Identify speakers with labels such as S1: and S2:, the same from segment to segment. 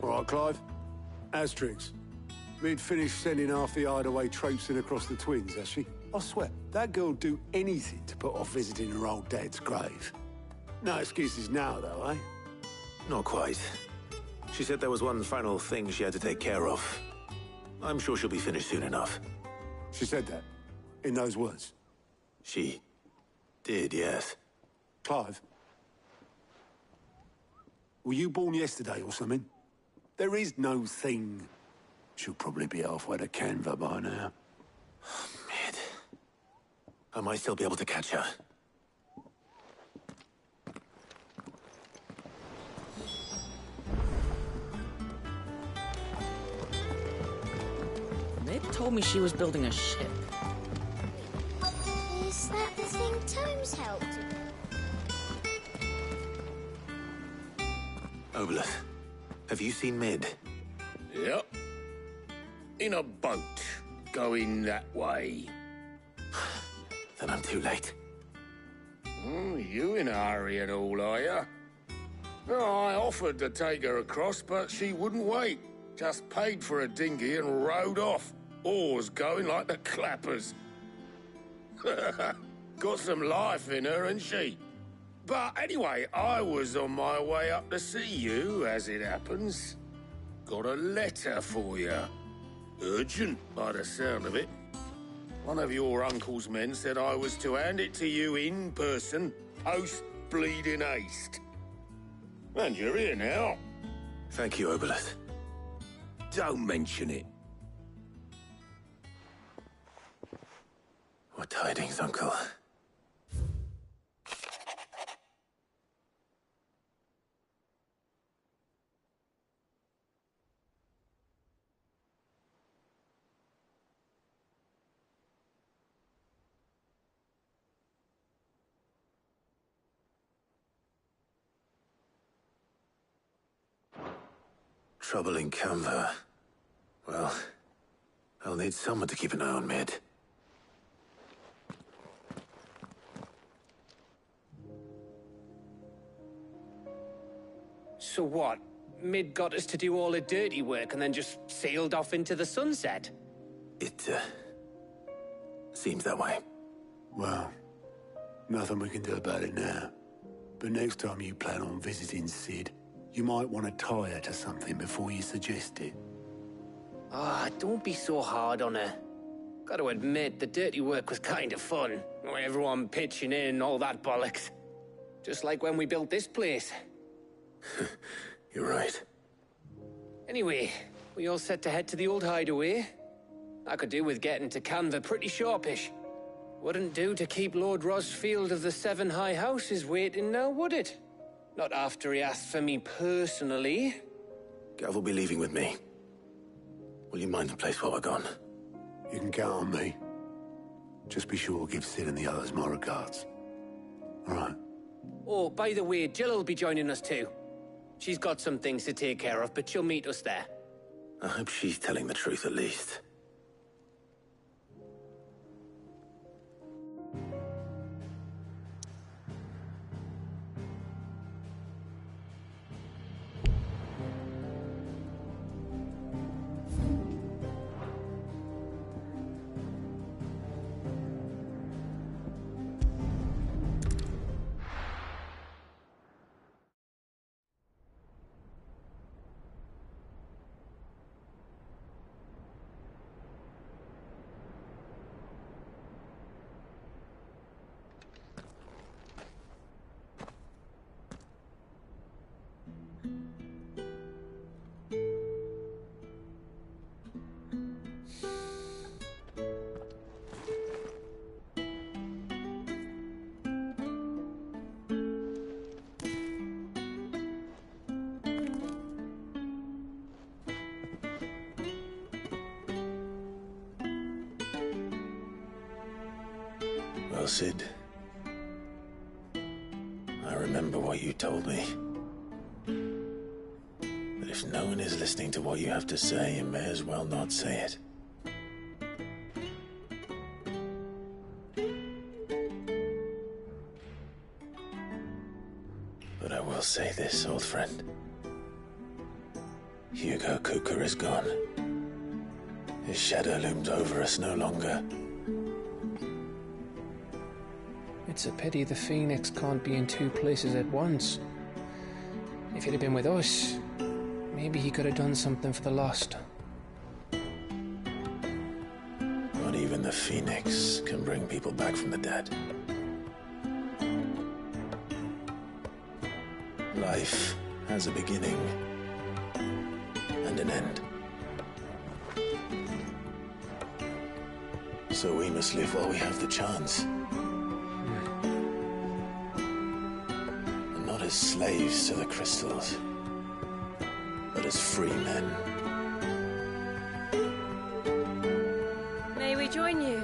S1: All right, Clive. Asterix. We'd finished sending half the hideaway traipsing across the twins, has she? I swear, that girl'd do anything to put off visiting her old dad's grave. No excuses now, though, eh?
S2: Not quite. She said there was one final thing she had to take care of. I'm sure she'll be finished soon enough.
S1: She said that? In those words?
S2: She did, yes.
S1: Clive? Were you born yesterday or something? There is no thing. She'll probably be halfway to Canva by now.
S2: Mid. I might still be able to catch her.
S3: Mid told me she was building a ship.
S4: Is that the thing Tomes helped with?
S2: Obelus, have you seen Mid?
S5: Yep. In a boat, going that way.
S2: Then I'm too late.
S5: You in a hurry at all, are you? No, I offered to take her across, but she wouldn't wait. Just paid for a dinghy and rowed off. Oars going like the clappers. Got some life in her, ain't she? But anyway, I was on my way up to see you, as it happens. Got a letter for you. Urgent, by the sound of it. One of your uncle's men said I was to hand it to you in person, post-bleeding haste. And you're here now.
S2: Thank you, Obelus.
S5: Don't mention it.
S2: What tidings, Uncle? Trouble in Canva. Well, I'll need someone to keep an eye on Mid.
S6: So what? Mid got us to do all the dirty work and then just sailed off into the sunset?
S2: It, seems that way.
S1: Well, nothing we can do about it now. But next time you plan on visiting Sid, you might want to tie her to something before you suggest it.
S6: Ah, don't be so hard on her. Got to admit, the dirty work was kind of fun. Everyone pitching in and all that bollocks. Just like when we built this place.
S2: You're right.
S6: Anyway, we all set to head to the old hideaway. I could do with getting to Canva pretty sharpish. Wouldn't do to keep Lord Rosfield of the Seven High Houses waiting now, would it? Not after he asked for me personally.
S2: Gav will be leaving with me. Will you mind the place while we're gone?
S1: You can count on me. Just be sure to give Sid and the others my regards. All right.
S6: Oh, by the way, Jill will be joining us too. She's got some things to take care of, but she'll meet us there.
S2: I hope she's telling the truth at least. Well, Sid, I remember what you told me. But if no one is listening to what you have to say, you may as well not say it. But I will say this, old friend. Hugo Kuka is gone. His shadow looms over us no longer.
S6: It's a pity the Phoenix can't be in two places at once. If he'd have been with us, maybe he could have done something for the lost.
S2: Not even the Phoenix can bring people back from the dead. Life has a beginning and an end. So we must live while we have the chance. And not as slaves to the crystals, but as free men.
S7: May we join you?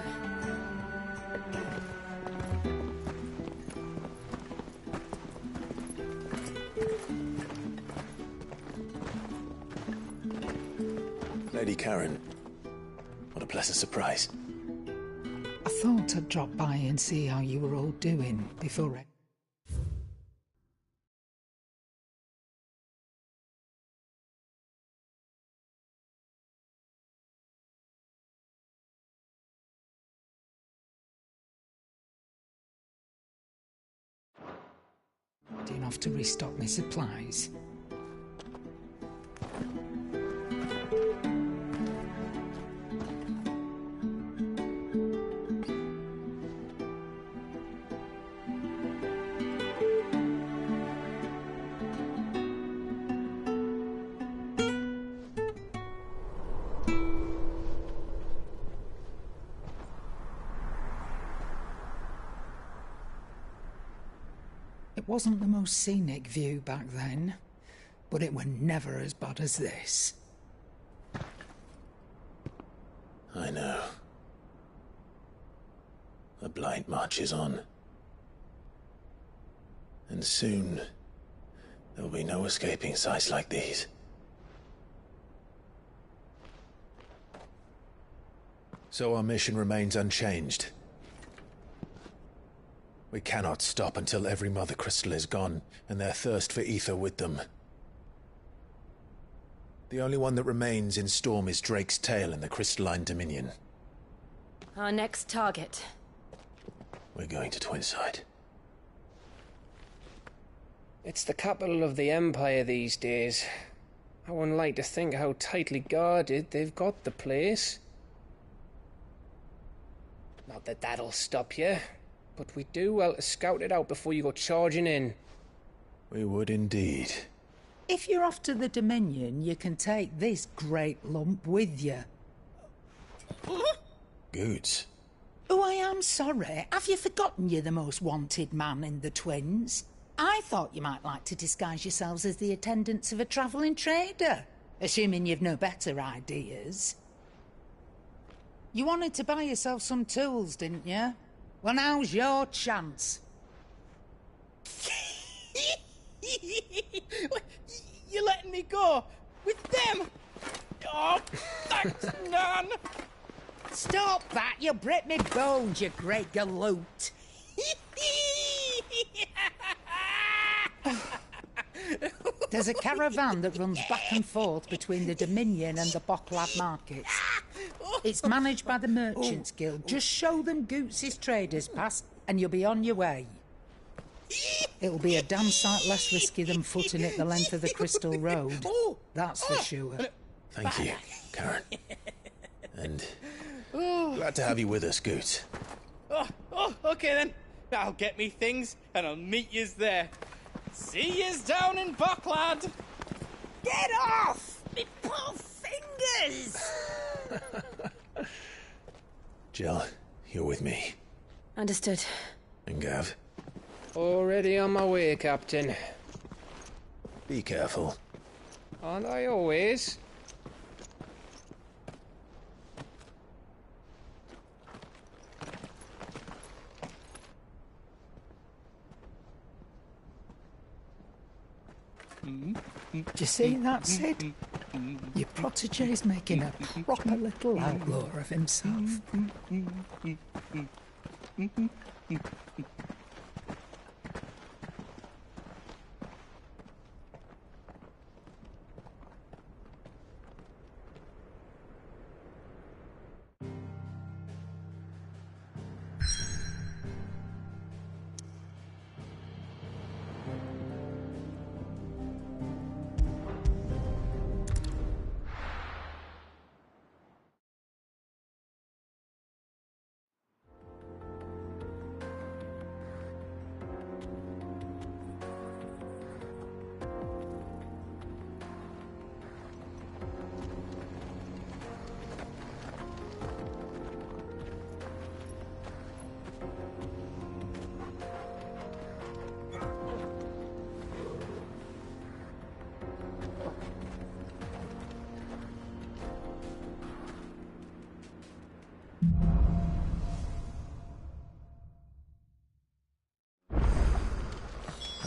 S2: Lady Karen, what a pleasant surprise.
S8: I thought I'd drop by and see how you were all doing before I... Didn't have to restock my supplies. It wasn't the most scenic view back then, but it were never as bad as this.
S2: I know. The Blight marches on. And soon, there'll be no escaping sights like these. So our mission remains unchanged. We cannot stop until every Mother Crystal is gone, and their thirst for ether with them. The only one that remains in Storm is Drake's Tail in the Crystalline Dominion.
S7: Our next target.
S2: We're going to Twinside.
S6: It's the capital of the Empire these days. I wouldn't like to think how tightly guarded they've got the place. Not that that'll stop you, but we do well to scout it out before you go charging in.
S2: We would indeed.
S8: If you're off to the Dominion, you can take this great lump with you.
S2: Goods.
S8: Oh, I am sorry. Have you forgotten you're the most wanted man in the Twins? I thought you might like to disguise yourselves as the attendants of a travelling trader, assuming you've no better ideas. You wanted to buy yourself some tools, didn't you? Well, now's your chance.
S9: You're letting me go? With them? Oh, thanks, Nan!
S8: Stop that! You'll break me bones, you great galoot! There's a caravan that runs back and forth between the Dominion and the Bocklad markets. It's managed by the Merchants Guild. Just show them Goots' traders pass and you'll be on your way. It'll be a damn sight less risky than footing it the length of the Crystal Road. That's for sure.
S2: Thank you, Karen. And glad to have you with us, Goots.
S9: Okay then. I'll get me things and I'll meet yous there. See yous down in Bocklad.
S8: Get off! Me poor fingers!
S2: Jill, you're with me.
S7: Understood.
S2: And Gav,
S6: Already on my way, Captain.
S2: be careful.
S6: Aren't I always?
S8: Do you see that, Sid? Your protege's making a proper little outlaw of himself.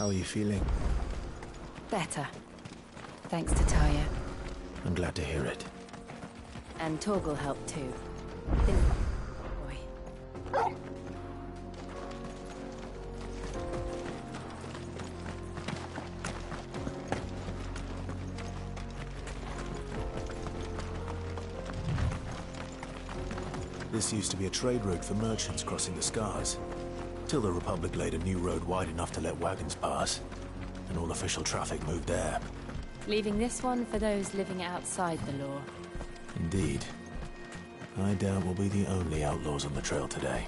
S2: How are you feeling?
S7: Better. Thanks to Taya.
S2: I'm glad to hear it.
S7: And Torgal helped too. Boy.
S2: This used to be a trade route for merchants crossing the Scars, till the Republic laid a new road wide enough to let wagons pass, and all official traffic moved there.
S7: Leaving this one for those living outside the law.
S2: Indeed. I doubt we'll be the only outlaws on the trail today.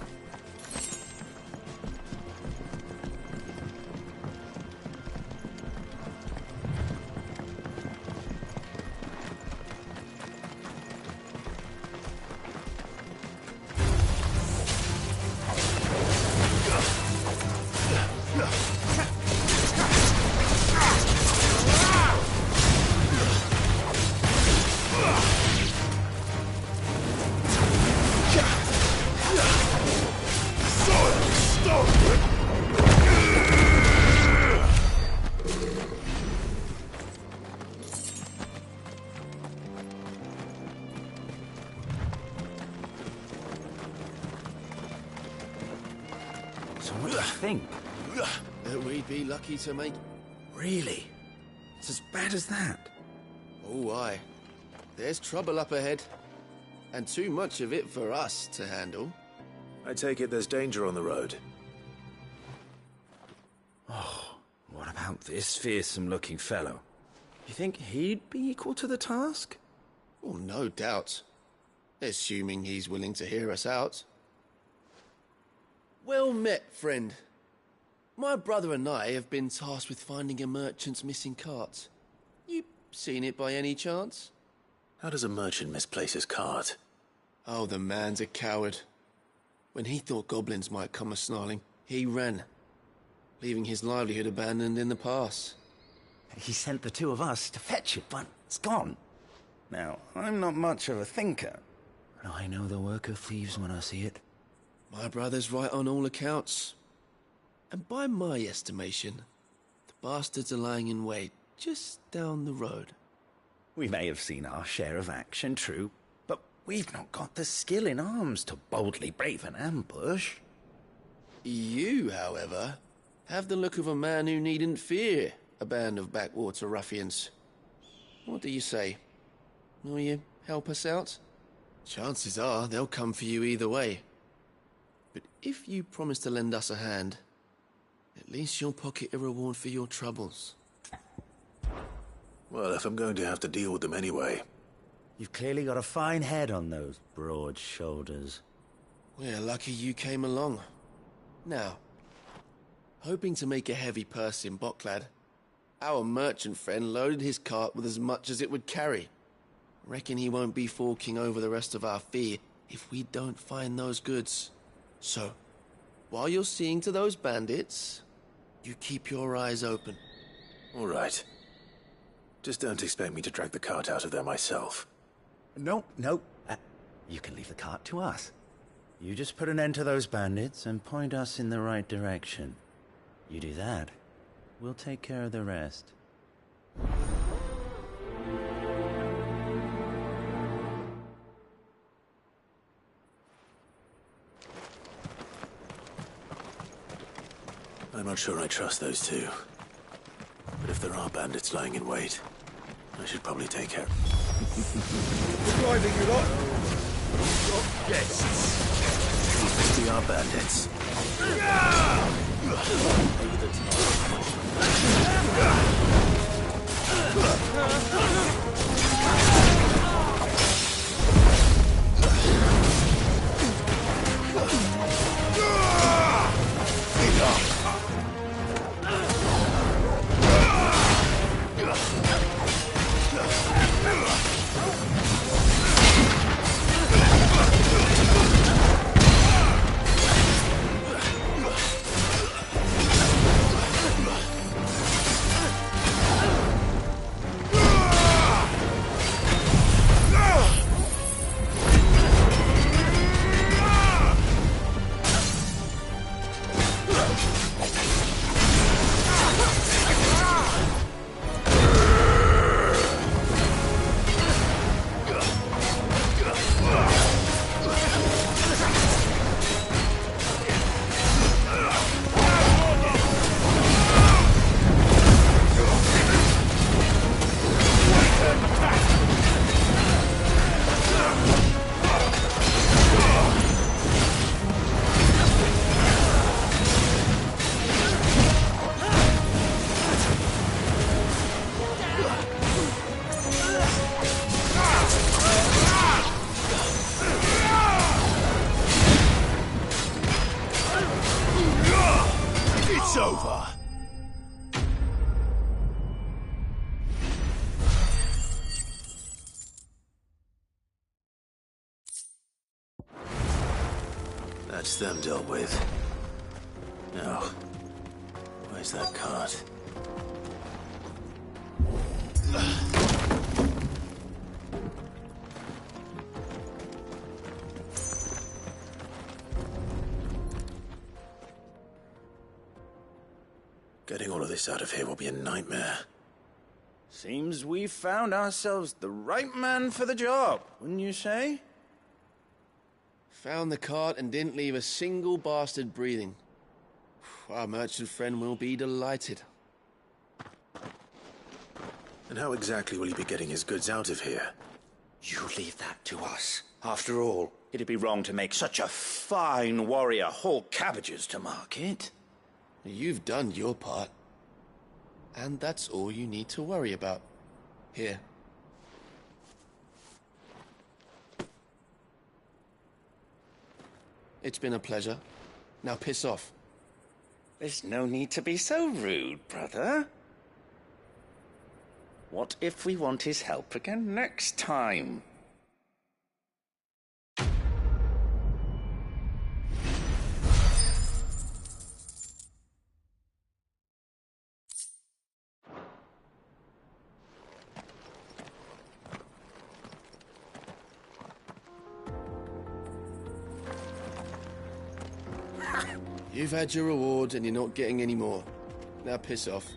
S10: So what do you think?
S11: That we'd be lucky to make...
S10: Really? It's as bad as that?
S11: Oh, aye. There's trouble up ahead. And too much of it for us to handle.
S2: I take it there's danger on the road.
S10: Oh, what about this fearsome-looking fellow? You think he'd be equal to the task?
S11: Oh, no doubt. Assuming he's willing to hear us out. Well met, friend. My brother and I have been tasked with finding a merchant's missing cart. You seen it by any chance?
S2: How does a merchant misplace his cart?
S11: Oh, the man's a coward. When he thought goblins might come a-snarling, he ran, leaving his livelihood abandoned in the pass.
S10: He sent the two of us to fetch it, but it's gone. Now, I'm not much of a thinker, but I know the work of thieves when I see it.
S11: My brother's right on all accounts. And by my estimation, the bastards are lying in wait just down the road.
S10: We may have seen our share of action, true, but we've not got the skill in arms to boldly brave an ambush.
S11: You, however, have the look of a man who needn't fear a band of backwater ruffians. What do you say? Will you help us out? Chances are they'll come for you either way. But if you promise to lend us a hand, at least you'll pocket a reward for your troubles.
S2: Well, if I'm going to have to deal with them anyway.
S10: You've clearly got a fine head on those broad shoulders.
S11: We're lucky you came along. Now, hoping to make a heavy purse in Bocklad, our merchant friend loaded his cart with as much as it would carry. Reckon he won't be forking over the rest of our fee if we don't find those goods. So, while you're seeing to those bandits, you keep your eyes open.
S2: All right. Just don't expect me to drag the cart out of there myself.
S10: No. You can leave the cart to us. You just put an end to those bandits and point us in the right direction. You do that, we'll take care of the rest.
S2: I'm not sure I trust those two. But if there are bandits lying in wait, I should probably take care.
S5: Driving you lot?
S2: Guests. These must be our bandits. That's them dealt with. Now, where's that cart? Getting all of this out of here will be a nightmare.
S10: Seems we found ourselves the right man for the job, wouldn't you say?
S11: Found the cart and didn't leave a single bastard breathing. Our merchant friend will be delighted.
S2: And how exactly will he be getting his goods out of here?
S12: You leave that to us. After all, it'd be wrong to make such a fine warrior haul cabbages to market.
S11: You've done your part. And that's all you need to worry about. Here. It's been a pleasure. Now piss off.
S12: There's no need to be so rude, brother. What if we want his help again next time?
S11: You've had your reward and you're not getting any more. Now piss off.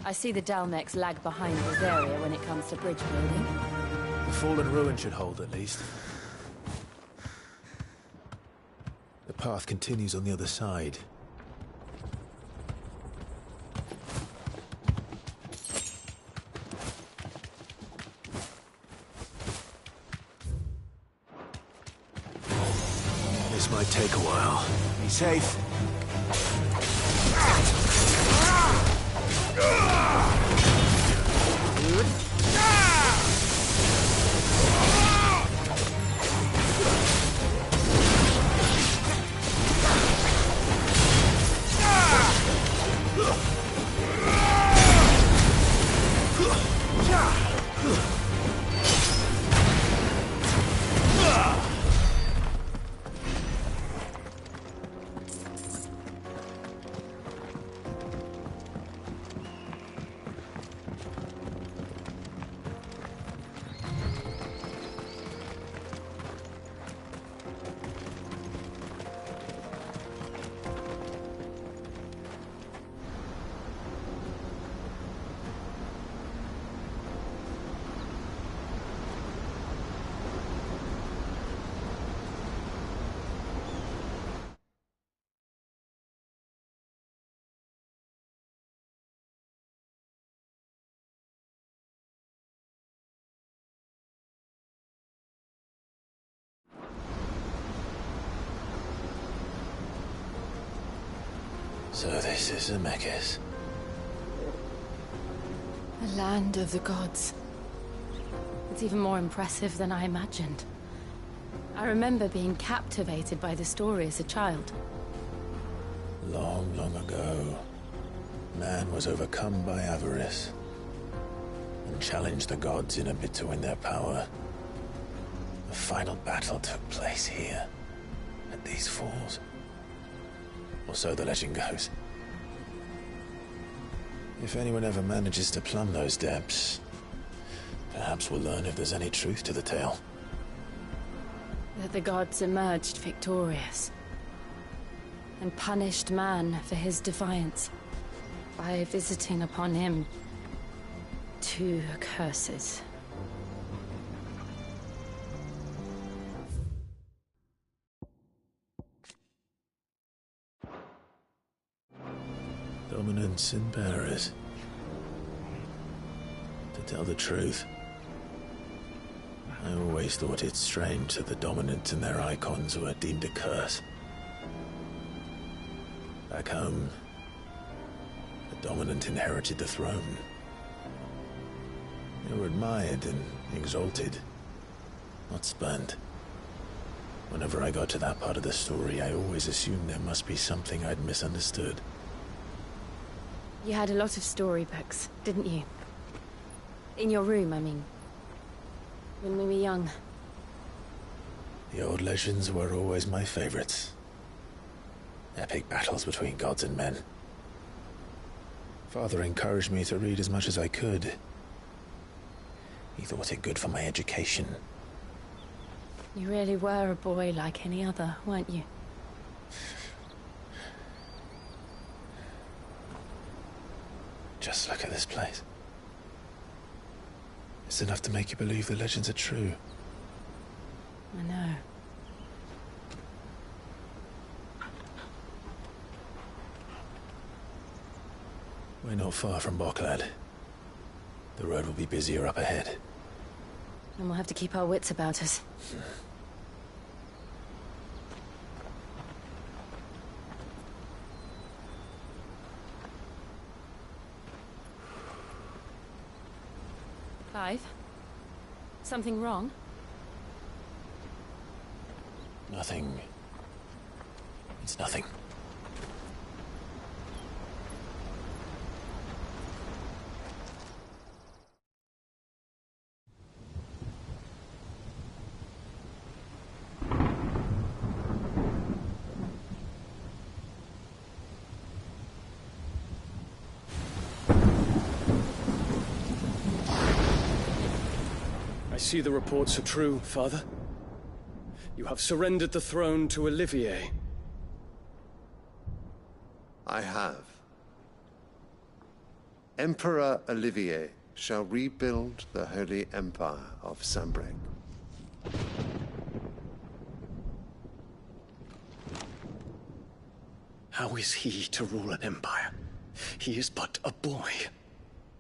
S7: I see the Dalmex lag behind Rosaria when it comes to bridge building.
S2: The fallen ruin should hold, at least. The path continues on the other side. This might take a while. Be safe. So this is Zemeckis.
S7: The land of the gods. It's even more impressive than I imagined. I remember being captivated by the story as a child.
S2: Long, long ago, man was overcome by avarice and challenged the gods in a bid to win their power. The final battle took place here, at these falls. Or so the legend goes. If anyone ever manages to plumb those depths, perhaps we'll learn if there's any truth to the tale.
S7: That the gods emerged victorious and punished man for his defiance by visiting upon him 2 curses.
S2: Dominants and bearers. To tell the truth, I always thought it strange that the dominant and their icons were deemed a curse. Back home, the dominant inherited the throne. They were admired and exalted, not spurned. Whenever I got to that part of the story, I always assumed there must be something I'd misunderstood.
S7: You had a lot of storybooks, didn't you? In your room, I mean. When we were young.
S2: The old legends were always my favorites. Epic battles between gods and men. Father encouraged me to read as much as I could. He thought it good for my education.
S7: You really were a boy like any other, weren't you?
S2: Just look at this place. It's enough to make you believe the legends are true.
S7: I know.
S2: We're not far from Boklad. The road will be busier up ahead.
S7: And we'll have to keep our wits about us. Clive? Something wrong?
S2: Nothing. It's nothing.
S13: I see the reports are true, Father. You have surrendered the throne to Olivier.
S14: I have. Emperor Olivier shall rebuild the Holy Empire of Sambrec.
S13: How is he to rule an empire? He is but a boy.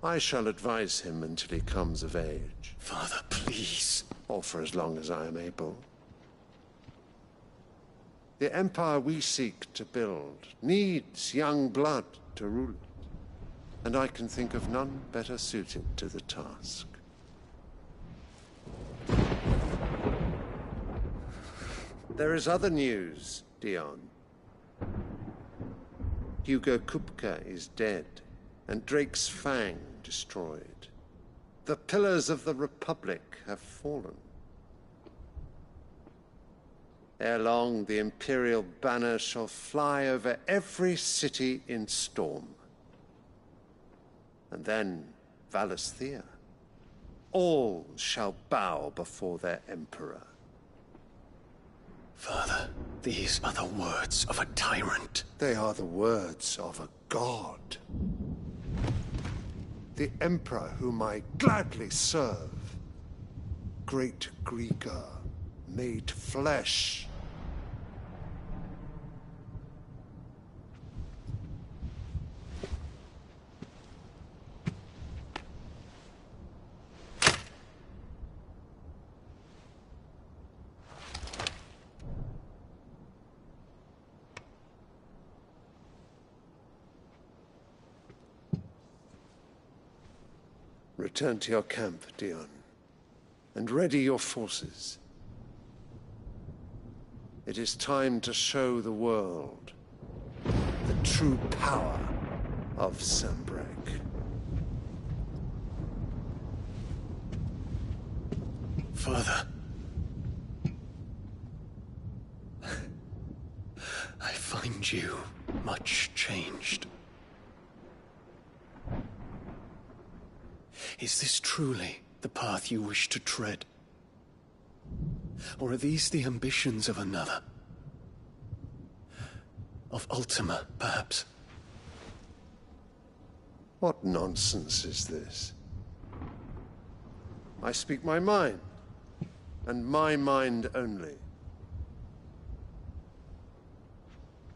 S14: I shall advise him until he comes of age.
S13: Father, please.
S14: Or for as long as I am able. The empire we seek to build needs young blood to rule it, and I can think of none better suited to the task. There is other news, Dion. Hugo Kupka is dead, and Drake's Fang destroyed. The pillars of the Republic have fallen. Ere long, the Imperial banner shall fly over every city in Storm. And then, Valisthea. All shall bow before their Emperor.
S13: Father, these are the words of a tyrant.
S14: They are the words of a god. The Emperor whom I gladly serve. Great Grieger, made flesh. Return to your camp, Dion, and ready your forces. It is time to show the world the true power of Sambrec.
S13: Father. I find you much changed. Is this truly the path you wish to tread? Or are these the ambitions of another? Of Ultima, perhaps?
S14: What nonsense is this? I speak my mind, and my mind only.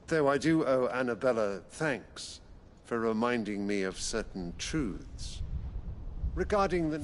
S14: Though I do owe Annabella thanks for reminding me of certain truths regarding the...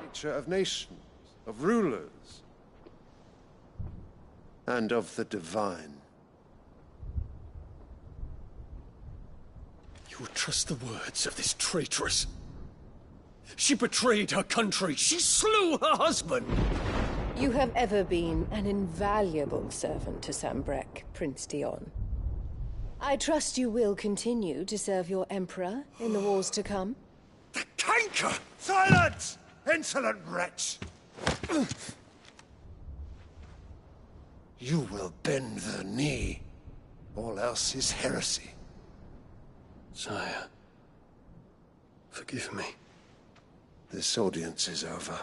S14: nature of nations, of rulers, and of the divine.
S13: You would trust the words of this traitress? She betrayed her country. She slew her husband.
S15: You have ever been an invaluable servant to Sambrec, Prince Dion. I trust you will continue to serve your Emperor in the wars to come.
S14: The canker! Silence! Insolent wretch! You will bend the knee. All else is heresy.
S13: Sire, forgive me.
S14: This audience is over.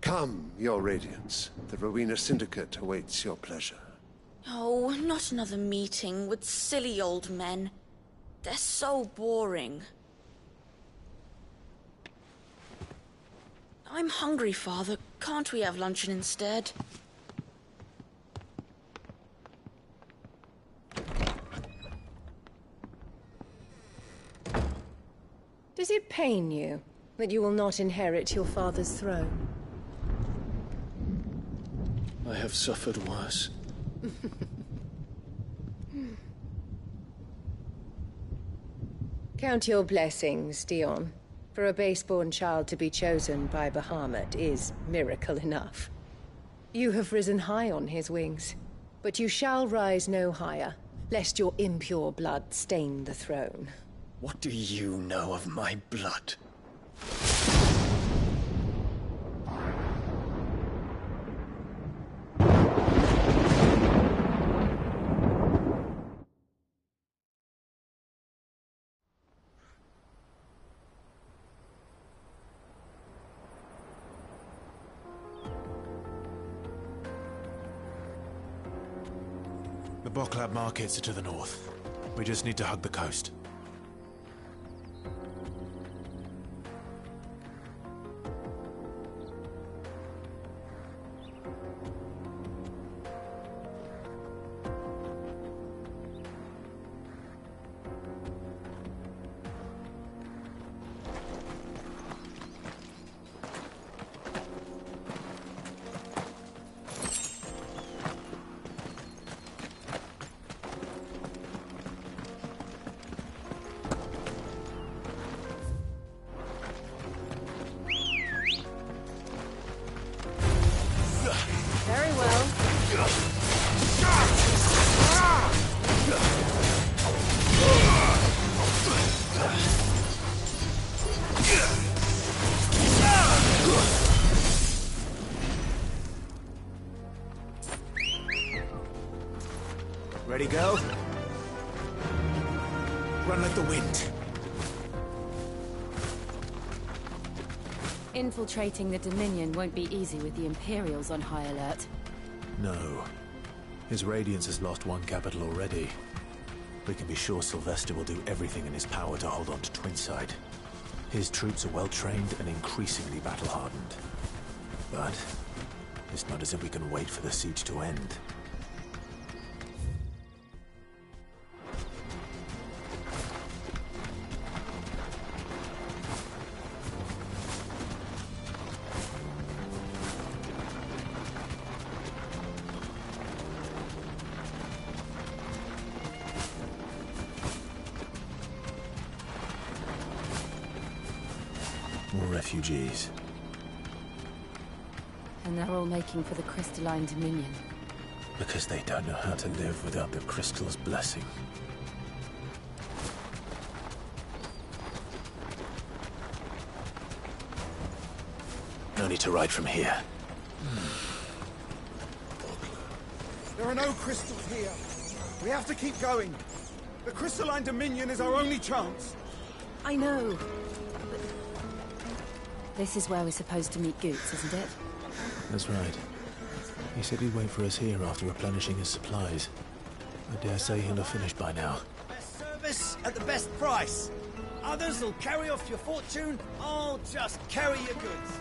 S14: Come, your Radiance. The Rowena Syndicate awaits your pleasure.
S3: Oh, not another meeting with silly old men. They're so boring. I'm hungry, Father. Can't we have luncheon instead?
S15: Does it pain you that you will not inherit your father's throne?
S13: I have suffered worse.
S15: Count your blessings, Dion. For a base-born child to be chosen by Bahamut is miracle enough. You have risen high on his wings, but you shall rise no higher, lest your impure blood stain the throne.
S16: What do you know of my blood?
S2: The Boklab markets are to the north. We just need to hug the coast.
S15: Very well.
S2: Ready, go? Run like the wind.
S7: Infiltrating the Dominion won't be easy with the Imperials on high alert.
S2: No. His Radiance has lost one capital already. We can be sure Sylvester will do everything in his power to hold on to Twinside. His troops are well-trained and increasingly battle-hardened. But it's not as if we can wait for the siege to end. More refugees.
S7: And they're all making for the Crystalline Dominion.
S2: Because they don't know how to live without the crystal's blessing. No need to ride from here.
S17: There are no crystals here. We have to keep going. The Crystalline Dominion is our only chance.
S15: I know.
S7: This is where we're supposed to meet Goots, isn't it?
S2: That's right. He said he'd wait for us here after replenishing his supplies. I dare say he'll have finished by now.
S18: Best service at the best price. Others will carry off your fortune. I'll just carry your goods.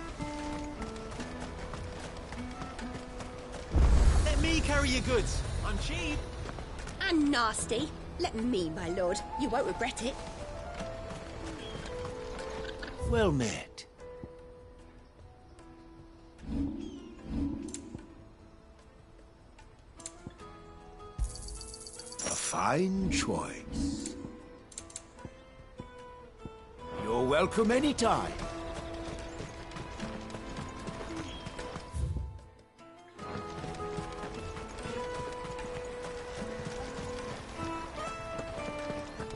S18: Let me carry your goods. I'm cheap.
S4: And nasty. Let me, my lord. You won't regret it.
S12: Well met. A fine choice. You're welcome anytime.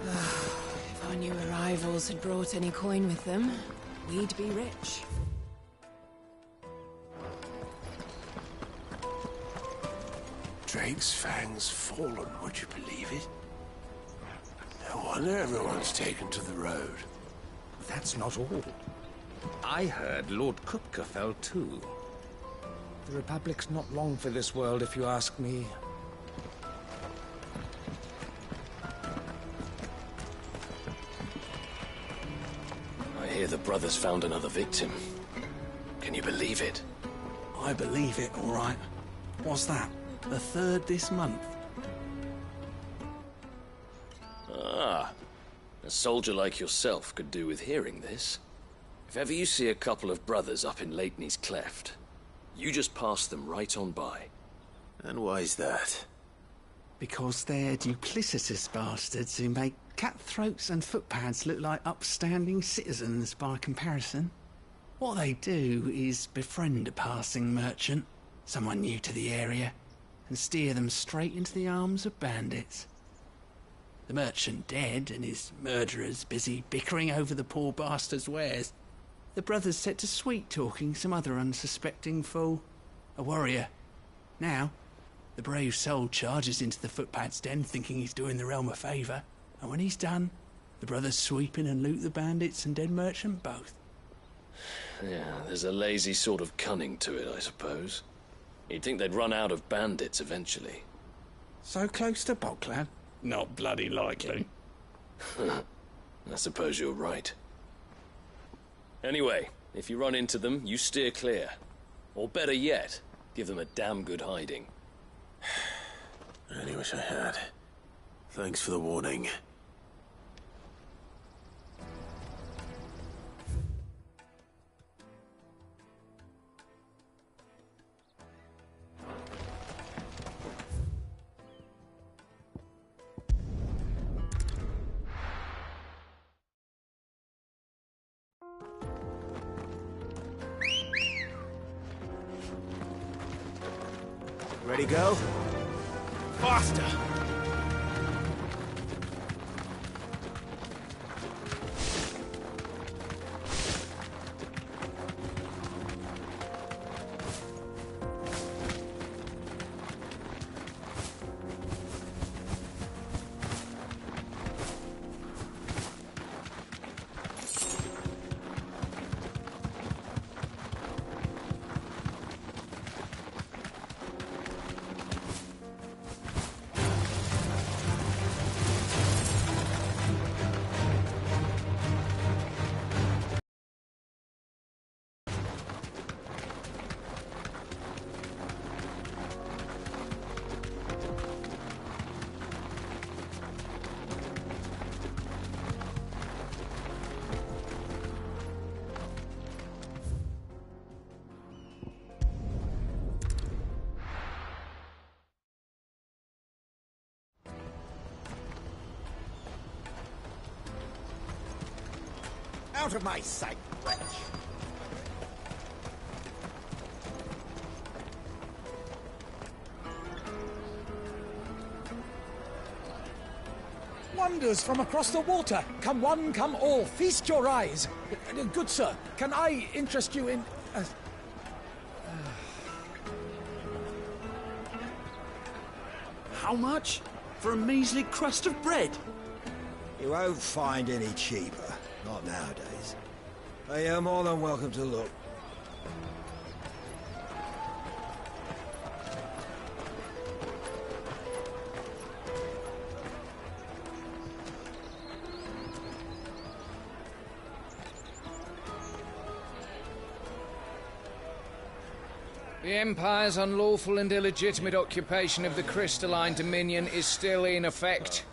S19: If our new arrivals had brought any coin with them, we'd be rich.
S5: Drake's Fang's fallen, would you believe it? No wonder everyone's taken to the road.
S12: That's not all. I heard Lord Kupka fell too.
S16: The Republic's not long for this world, if you ask me.
S13: I hear the brothers found another victim. Can you believe it?
S18: I believe it, all right. What's that? The third this month.
S13: Ah. A soldier like yourself could do with hearing this. If ever you see a couple of brothers up in Lateney's Cleft, you just pass them right on by.
S2: And why's that?
S18: Because they're duplicitous bastards who make cutthroats and footpads look like upstanding citizens by comparison. What they do is befriend a passing merchant, someone new to the area, and steer them straight into the arms of bandits. The merchant dead and his murderers busy bickering over the poor bastard's wares. The brothers set to sweet-talking some other unsuspecting fool, a warrior. Now, the brave soul charges into the footpad's den thinking he's doing the realm a favour, and when he's done, the brothers sweep in and loot the bandits and dead merchant both.
S13: Yeah, there's a lazy sort of cunning to it, I suppose. You'd think they'd run out of bandits eventually.
S18: So close to Boklad? Not bloody likely.
S13: I suppose you're right. Anyway, if you run into them, you steer clear. Or better yet, give them a damn good hiding.
S2: I really wish I had. Thanks for the warning.
S17: Ready, go? Faster! Out of my sight, wretch!
S16: Wonders from across the water. Come one, come all. Feast your eyes. Good sir, can I interest you in...
S20: How much? For a measly crust of bread?
S17: You won't find any cheaper. Not nowadays. But you're more than welcome to look.
S16: The Empire's unlawful and illegitimate occupation of the crystalline dominion is still in effect.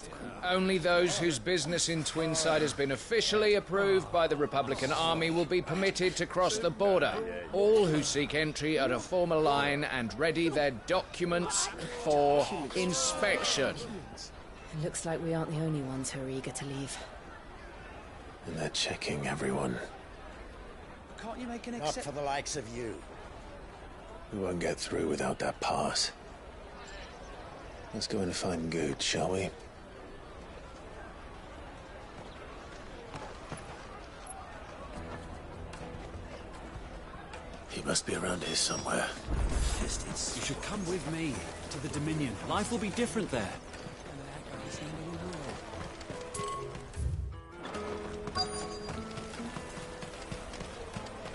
S16: Only those whose business in Twinside has been officially approved by the Republican Army will be permitted to cross the border. All who seek entry are to form a line and ready their documents for inspection.
S7: It looks like we aren't the only ones who are eager to leave.
S2: And they're checking everyone.
S17: Can't you make an exception? Not for the likes of you.
S2: We won't get through without that pass. Let's go in and find Good, shall we? He must be around here somewhere.
S20: You should come with me to the Dominion. Life will be different there.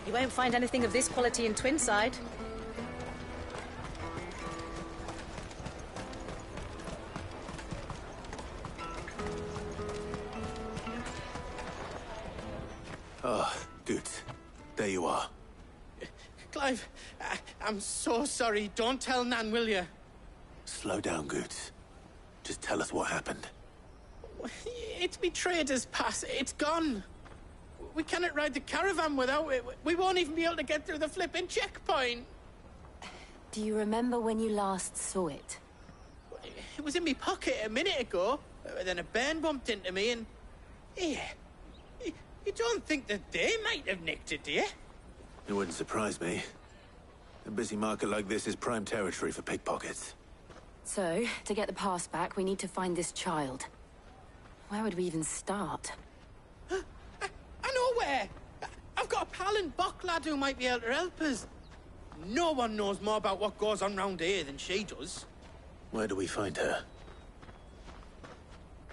S7: You won't find anything of this quality in Twinside.
S2: Ah, Good. There you are.
S9: Clive, I'm so sorry. Don't tell Nan, will you?
S2: Slow down, Good. Just tell us what happened.
S9: It's me trader's pass. It's gone. We cannot ride the caravan without it. We won't even be able to get through the flipping checkpoint.
S7: Do you remember when you last saw it?
S9: It was in my pocket a minute ago. Then a bairn bumped into me and... Yeah. You don't think that they might have nicked it, do you?
S2: It wouldn't surprise me. A busy market like this is prime territory for pickpockets.
S7: So, to get the pass back, we need to find this child. Where would we even start?
S9: I know where! I've got a pal in Bock, lad, who might be able to help us. No one knows more about what goes on round here than she does.
S2: Where do we find her?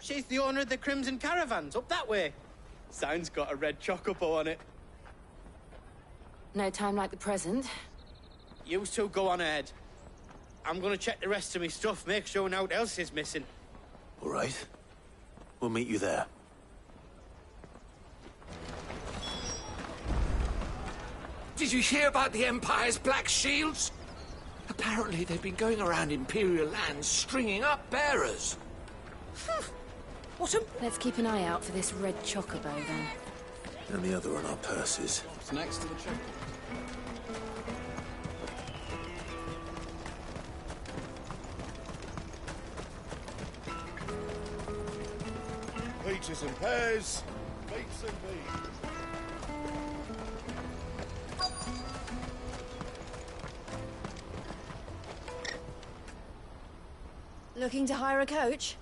S9: She's the owner of the Crimson Caravans, up that way. Sign's got a red chocobo on it.
S7: No time like the present.
S9: You two go on ahead. I'm gonna check the rest of me stuff, make sure naught else is missing.
S2: All right. We'll meet you there.
S12: Did you hear about the Empire's Black Shields? Apparently they've been going around Imperial lands stringing up bearers.
S7: What a... Let's keep an eye out for this red chocobo, then.
S2: And the other on our purses.
S20: It's next to the checkpoint.
S17: Peaches and pears, beets and beans.
S15: Looking to hire a coach?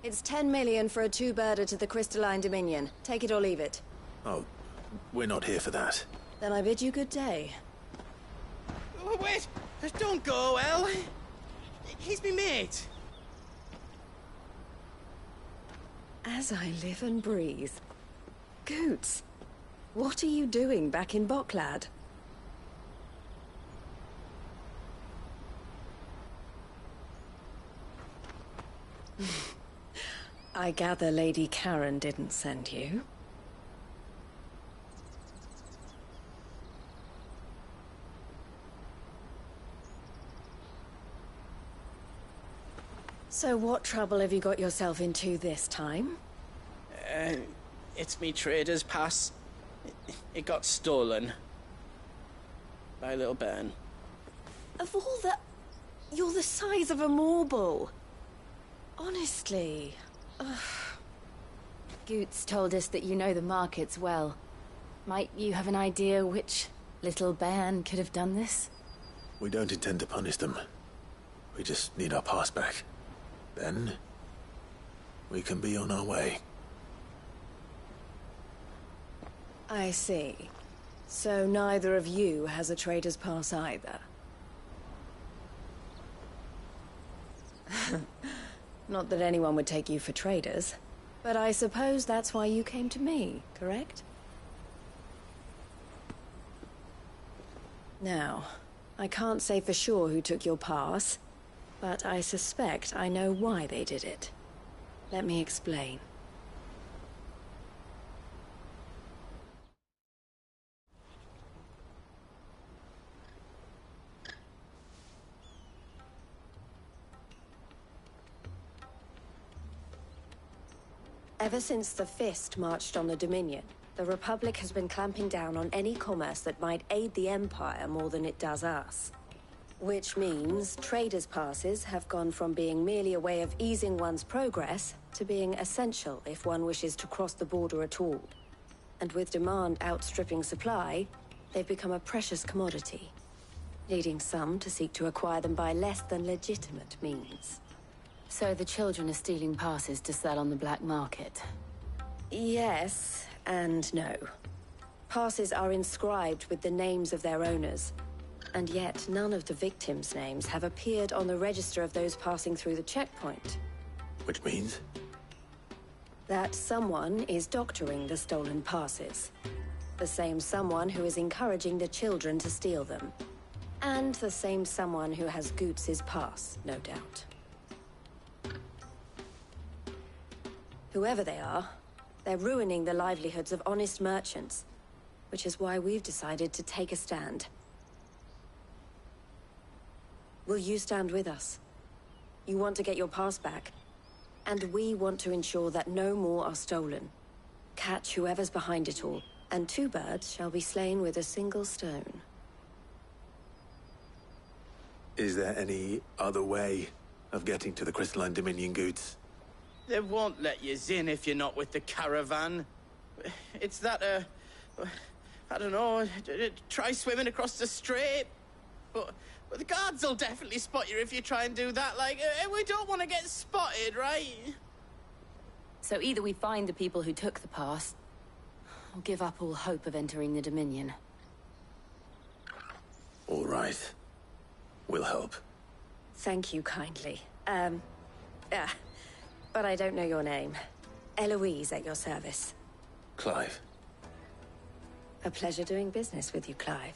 S15: It's 10 million for a two-birder to the Crystalline Dominion. Take it or leave it.
S2: Oh, we're not here for that.
S15: Then I bid you good day.
S9: Oh, wait! Don't go, El. He's me mate.
S15: As I live and breathe. Goots, what are you doing back in Bock, lad? I gather Lady Karen didn't send you. So what trouble have you got yourself into this time?
S9: It's me trader's pass. It got stolen. By little Ben.
S15: Of all the... You're the size of a marble. Honestly. Ugh.
S7: Goots told us that you know the markets well. Might you have an idea which little bairn could have done this?
S2: We don't intend to punish them. We just need our pass back. Then, we can be on our way.
S15: I see. So neither of you has a trader's pass either. Not that anyone would take you for traders, but I suppose that's why you came to me, correct? Now, I can't say for sure who took your pass, but I suspect I know why they did it. Let me explain. Ever since the Fist marched on the Dominion, the Republic has been clamping down on any commerce that might aid the Empire more than it does us. Which means traders' passes have gone from being merely a way of easing one's progress to being essential if one wishes to cross the border at all. And with demand outstripping supply, they've become a precious commodity, leading some to seek to acquire them by less than legitimate means.
S7: So the children are stealing passes to sell on the black market?
S15: Yes, and no. Passes are inscribed with the names of their owners, and yet none of the victims' names have appeared on the register of those passing through the checkpoint.
S2: Which means?
S15: That someone is doctoring the stolen passes. The same someone who is encouraging the children to steal them. And the same someone who has Goots' pass, no doubt. Whoever they are, they're ruining the livelihoods of honest merchants, which is why we've decided to take a stand. Will you stand with us? You want to get your pass back, and we want to ensure that no more are stolen. Catch whoever's behind it all, and two birds shall be slain with a single stone.
S2: Is there any other way of getting to the Crystalline Dominion, Goots?
S9: They won't let you in if you're not with the caravan. It's that, I don't know, try swimming across the strait. But the guards will definitely spot you if you try and do that. Like, we don't want to get spotted, right?
S7: So either we find the people who took the pass, or give up all hope of entering the Dominion.
S2: All right. We'll help.
S15: Thank you kindly. But I don't know your name. Eloise at your service.
S2: Clive.
S15: A pleasure doing business with you, Clive.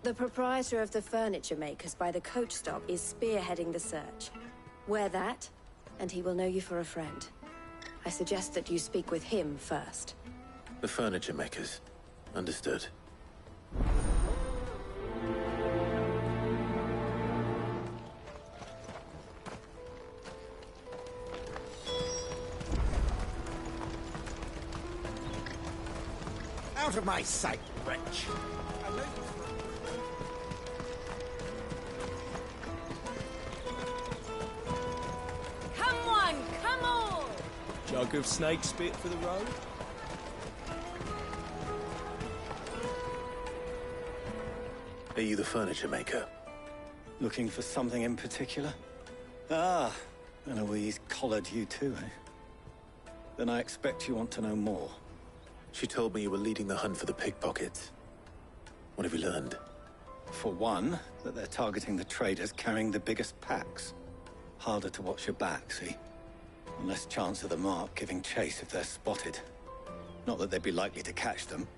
S15: The proprietor of the furniture makers by the coach stop is spearheading the search. Wear that, and he will know you for a friend. I suggest that you speak with him first.
S2: The furniture makers. Understood.
S17: Out of my sight, wretch!
S7: Come on, come on!
S20: Jug of snake spit for the road?
S2: Are you the furniture maker?
S21: Looking for something in particular? Ah, Eloise collared you too, eh? Then I expect you want to know more.
S2: She told me you were leading the hunt for the pickpockets. What have you learned?
S21: For one, that they're targeting the traders carrying the biggest packs. Harder to watch your back, see? And less chance of the mark giving chase if they're spotted. Not that they'd be likely to catch them.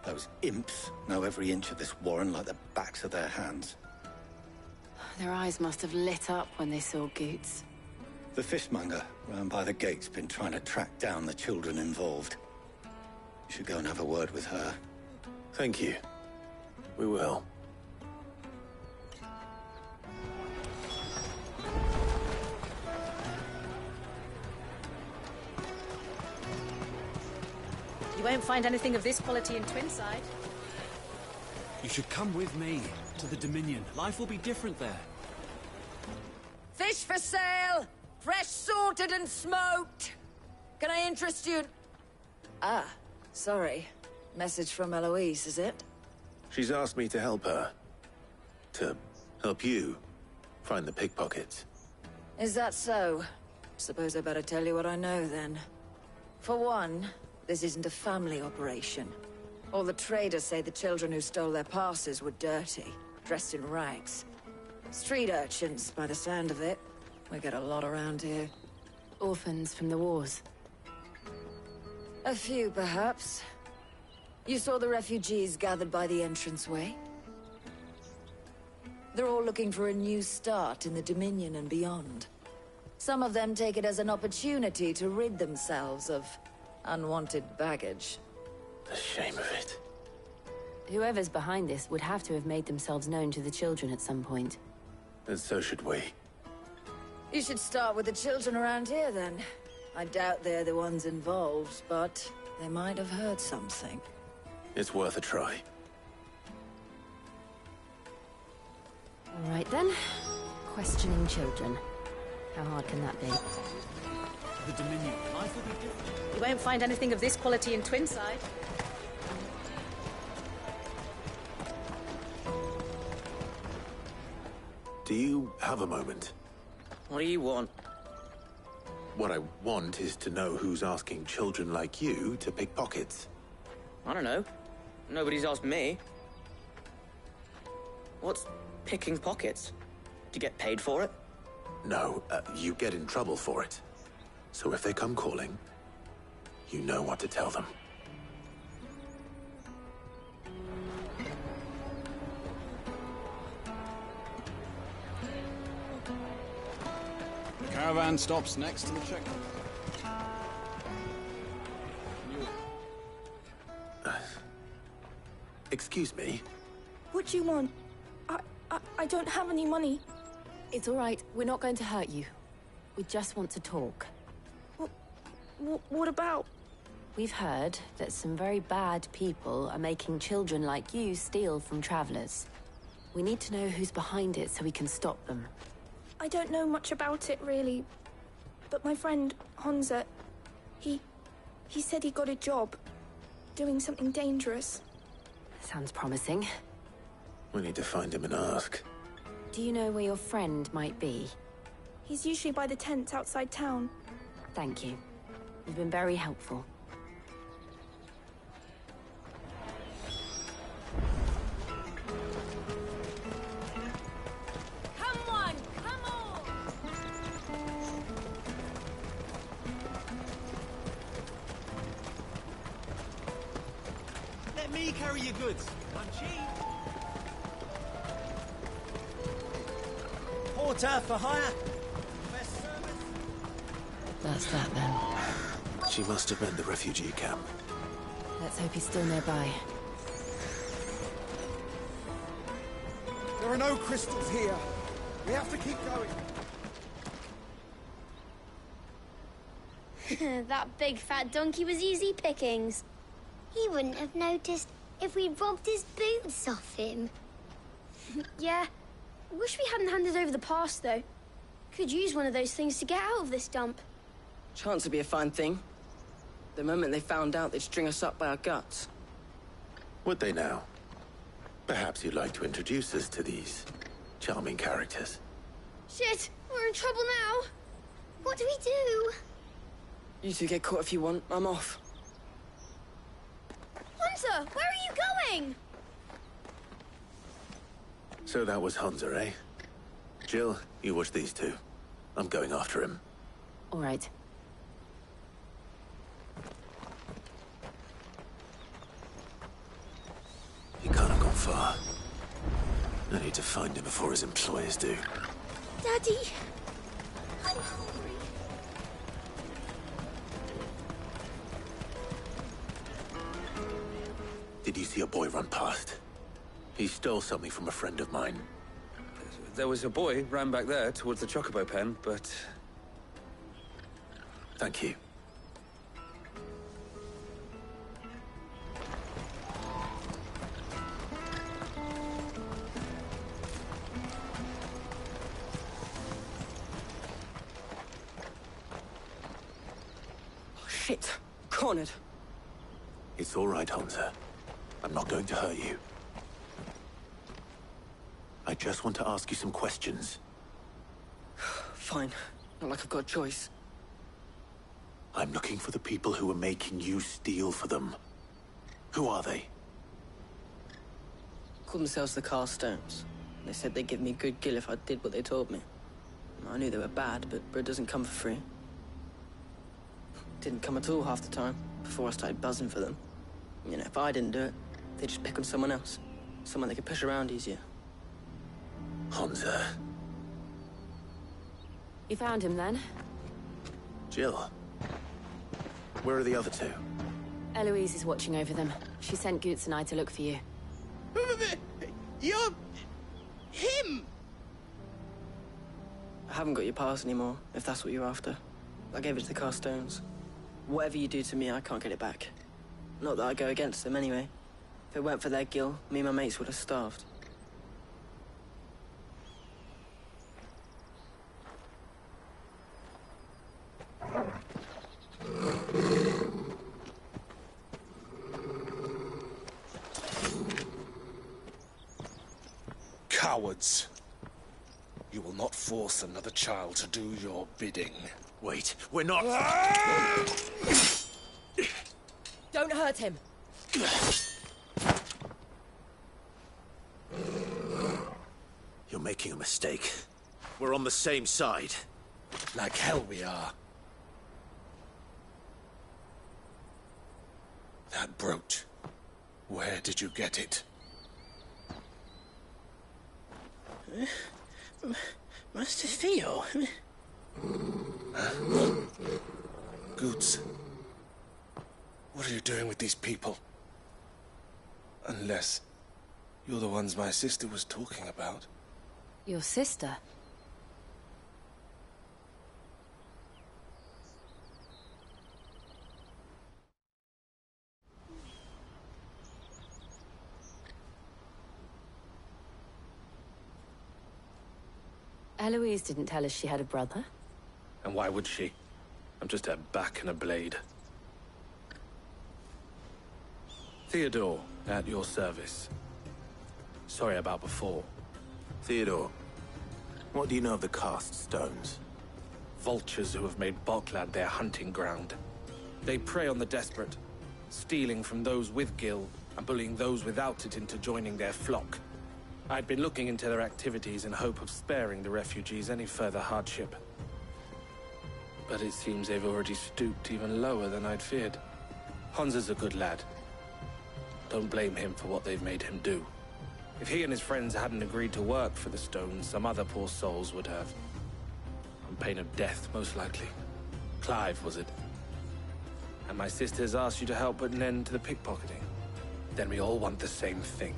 S21: Those imps know every inch of this warren like the backs of their hands.
S7: Their eyes must have lit up when they saw Goots.
S21: The fishmonger round by the gate's been trying to track down the children involved. You should go and have a word with her.
S2: Thank you. We will.
S22: You won't find anything of this quality in Twinside.
S20: You should come with me to the Dominion. Life will be different there.
S23: Fish for sale! Fresh salted and smoked! Can I interest you? Ah, sorry. Message from Eloise, is it?
S2: She's asked me to help her. To help you find the pickpockets.
S23: Is that so? Suppose I better tell you what I know, then. For one, this isn't a family operation. All the traders say the children who stole their passes were dirty, dressed in rags. Street urchins, by the sound of it. We get a lot around here.
S7: Orphans from the wars.
S23: A few, perhaps. You saw the refugees gathered by the entranceway? They're all looking for a new start in the Dominion and beyond. Some of them take it as an opportunity to rid themselves of unwanted baggage.
S2: The shame of it.
S7: Whoever's behind this would have to have made themselves known to the children at some point.
S2: And so should we.
S23: You should start with the children around here, then. I doubt they're the ones involved, but they might have heard something.
S2: It's worth a try.
S7: All right, then. Questioning children. How hard can that be?
S20: The Dominion. Life will be different.
S22: You won't find anything of this quality in Twinside.
S2: Do you have a moment?
S6: What do you want?
S2: What I want is to know who's asking children like you to pick pockets.
S6: I don't know. Nobody's asked me. What's picking pockets? Do you get paid for it?
S2: No, you get in trouble for it. So if they come calling, you know what to tell them.
S20: The caravan stops next to the checkpoint.
S2: Excuse me?
S24: What do you want? I don't have any money.
S7: It's all right. We're not going to hurt you. We just want to talk.
S24: What about?
S7: We've heard that some very bad people are making children like you steal from travelers. We need to know who's behind it so we can stop them.
S24: I don't know much about it, really. But my friend, Honza, he said he got a job. Doing something dangerous.
S15: Sounds promising.
S2: We need to find him and ask.
S15: Do you know where your friend might be?
S24: He's usually by the tents outside town.
S15: Thank you. You've been very helpful.
S4: Come on, come on!
S20: Let me carry your goods. I'm cheap. Porter for hire. Best service.
S7: That's that then.
S2: She must have been the refugee camp.
S7: Let's hope he's still nearby.
S17: There are no crystals here. We have to keep going.
S1: That big fat donkey was easy pickings. He wouldn't have noticed if we'd robbed his boots off him. Yeah. Wish we hadn't handed over the pass, though. Could use one of those things to get out of this dump.
S8: Chance would be a fine thing. The moment they found out, they'd string us up by our guts.
S2: Would they now? Perhaps you'd like to introduce us to these charming characters.
S1: Shit, we're in trouble now. What do we do?
S8: You two get caught if you want. I'm off.
S1: Hunter, where are you going?
S2: So that was Hunter, eh? Jill, you watch these two. I'm going after him.
S15: All right.
S2: He can't have gone far. I need to find him before his employers do.
S1: Daddy, I'm hungry.
S2: Did you see a boy run past? He stole something from a friend of mine.
S10: There was a boy ran back there towards the chocobo pen, but...
S2: Thank you.
S8: Oh, shit. Cornered.
S2: It's all right, Hunter. I'm not going to hurt you. I just want to ask you some questions.
S8: Fine. Not like I've got a choice.
S2: I'm looking for the people who are making you steal for them. Who are they?
S8: Call themselves the Carstones. They said they'd give me good gill if I did what they told me. I knew they were bad, but bread doesn't come for free. Didn't come at all half the time, before I started buzzing for them. You know, if I didn't do it, they'd just pick on someone else. Someone they could push around easier.
S2: Hunter.
S15: You found him then?
S2: Jill. Where are the other two?
S15: Eloise is watching over them. She sent Goots and I to look for you.
S9: You're... him!
S8: I haven't got your pass anymore, if that's what you're after. I gave it to the Carstones. Whatever you do to me, I can't get it back. Not that I go against them anyway. If it weren't for their gill, me and my mates would have starved.
S12: Cowards. You will not force another child to do your bidding.
S2: Wait, we're not...
S19: Don't hurt him.
S2: You're making a mistake. We're on the same side.
S12: Like hell we are. That brooch. Where did you get it?
S8: Master Theo.
S12: Goots. What are you doing with these people? Unless you're the ones my sister was talking about.
S15: Your sister?
S7: Eloise didn't tell us she had a brother.
S10: And why would she? I'm just her back and a blade. Theodore, at your service. Sorry about before.
S2: Theodore, what do you know of the cast stones?
S10: Vultures who have made Boklad their hunting ground. They prey on the desperate, stealing from those with Gil and bullying those without it into joining their flock. I'd been looking into their activities in hope of sparing the refugees any further hardship. But it seems they've already stooped even lower than I'd feared. Hansa's a good lad. Don't blame him for what they've made him do. If he and his friends hadn't agreed to work for the stones, some other poor souls would have. On pain of death, most likely. Clive, was it? And my sisters asked you to help put an end to the pickpocketing. Then we all want the same thing.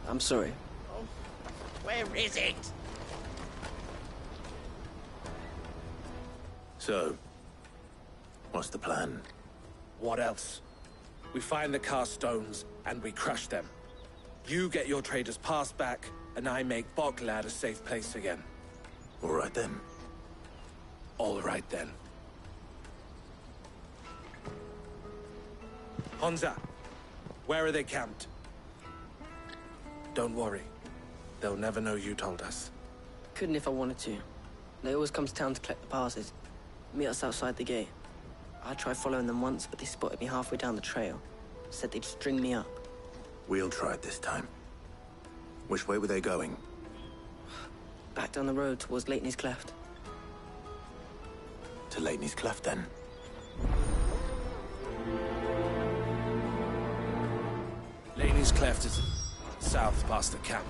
S8: I'm sorry.
S9: Oh, where is it?
S2: So, what's the plan?
S10: What else? We find the cast stones, and we crush them. You get your traders pass back, and I make Boklad a safe place again.
S2: All right then.
S10: All right then. Hansa, where are they camped? Don't worry. They'll never know you told us.
S8: Couldn't if I wanted to. They always come to town to collect the passes. Meet us outside the gate. I tried following them once, but they spotted me halfway down the trail. Said they'd string me up.
S2: We'll try it this time. Which way were they going?
S8: Back down the road towards Leitney's Cleft.
S2: To Leitney's Cleft, then?
S10: Leitney's Cleft is south past the camp.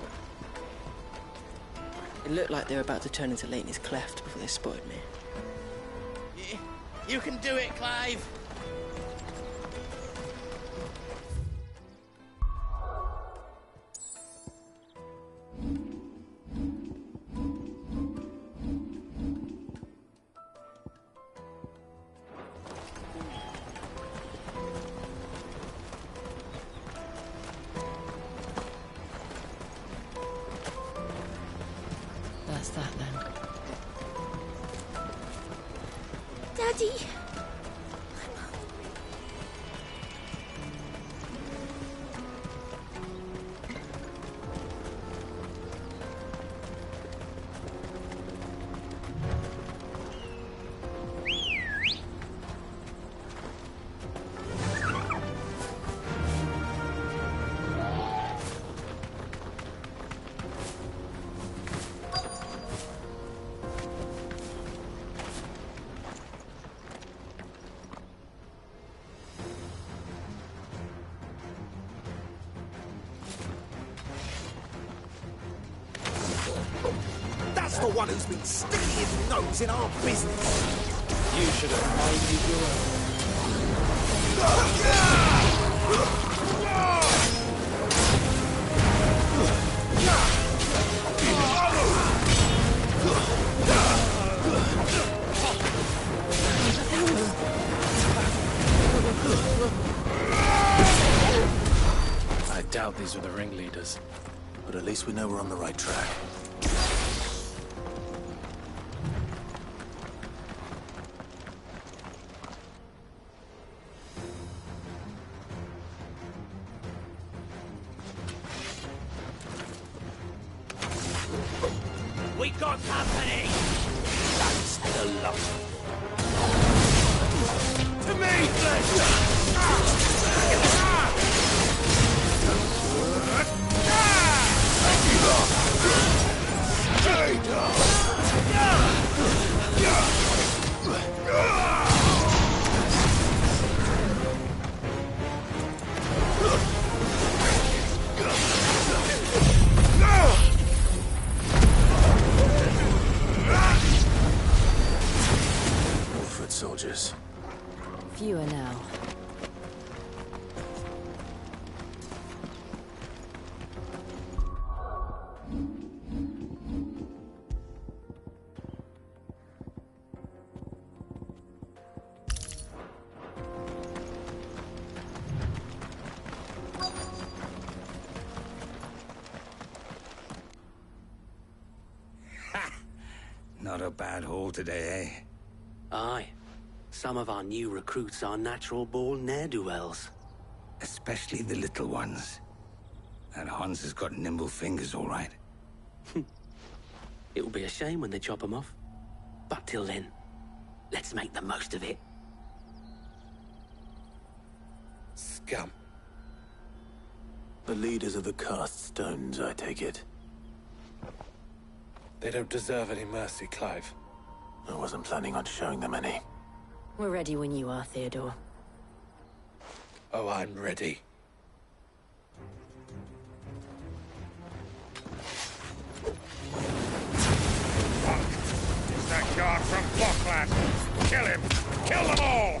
S8: It looked like they were about to turn into Leitney's Cleft before they spotted me.
S9: You can do it, Clive!
S7: That's that then.
S24: Daddy!
S17: That's the one who's been sticking his nose in our business.
S10: You should have minded your own. I doubt these were the ringleaders.
S2: But at least we know we're on the right track.
S12: We got company! That's the lot. To me,
S2: Foot soldiers.
S7: Fewer now.
S3: Not a bad haul today, eh?
S5: Aye. Some of our new recruits are natural-born ne'er-do-wells.
S3: Especially the little ones. And Hans has got nimble fingers, all right.
S5: It will be a shame when they chop them off. But till then, let's make the most of it.
S10: Scum.
S2: The leaders of the cast stones, I take it.
S10: They don't deserve any mercy, Clive.
S2: I wasn't planning on showing them any.
S15: We're ready when you are, Theodore.
S10: Oh, I'm ready.
S11: Is that guard from Bockland? Kill him! Kill them all!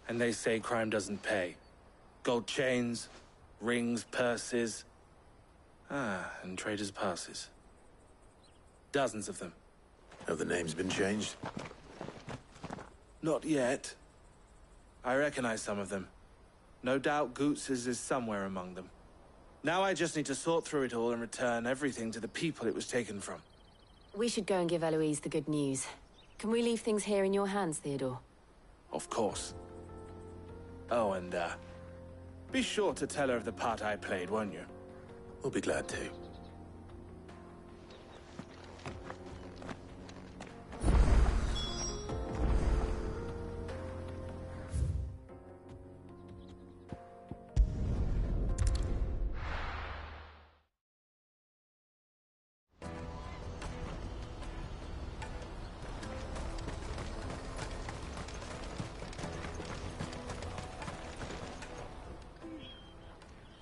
S10: And they say crime doesn't pay. Gold chains, rings, purses. And traders' passes. Dozens of them.
S2: Have the names been changed?
S10: Not yet. I recognize some of them. No doubt Goots's is somewhere among them. Now I just need to sort through it all and return everything to the people it was taken from.
S15: We should go and give Eloise the good news. Can we leave things here in your hands, Theodore?
S10: Of course. Oh, and, be sure to tell her of the part I played, won't you?
S2: We'll be glad to.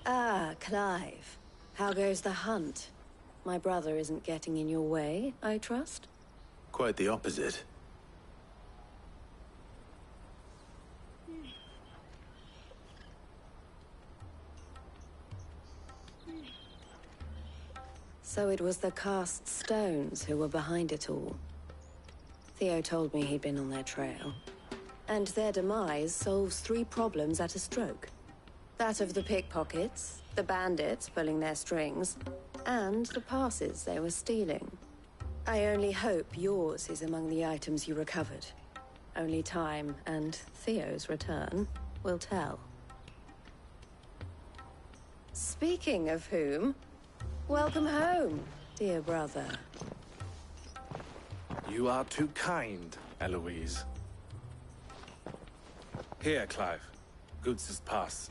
S15: Ah, Clive. How goes the hunt? My brother isn't getting in your way, I trust?
S2: Quite the opposite.
S15: So it was the cast stones who were behind it all. Theo told me he'd been on their trail. And their demise solves 3 problems at a stroke. That of the pickpockets, the bandits pulling their strings, and the passes they were stealing. I only hope yours is among the items you recovered. Only time and Theo's return will tell. Speaking of whom, welcome home, dear brother.
S10: You are too kind, Eloise. Here, Clive. Goots's pass.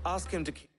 S10: Ask him to keep...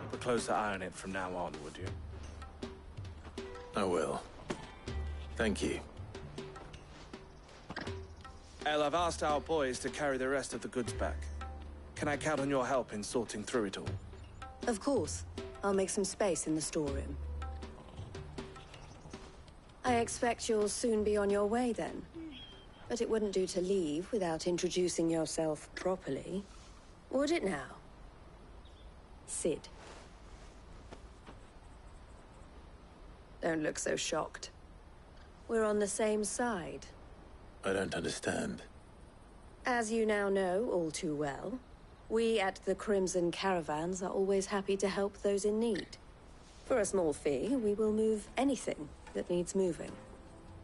S10: keep a closer eye on it from now on, would you?
S2: I will. Thank you.
S10: El, I've asked our boys to carry the rest of the goods back. Can I count on your help in sorting through it all?
S15: Of course. I'll make some space in the storeroom. I expect you'll soon be on your way then. But it wouldn't do to leave without introducing yourself properly. Would it now? Sid. Don't look so shocked. We're on the same side.
S2: I don't understand.
S15: As you now know all too well, we at the Crimson Caravans are always happy to help those in need. For a small fee, we will move anything that needs moving.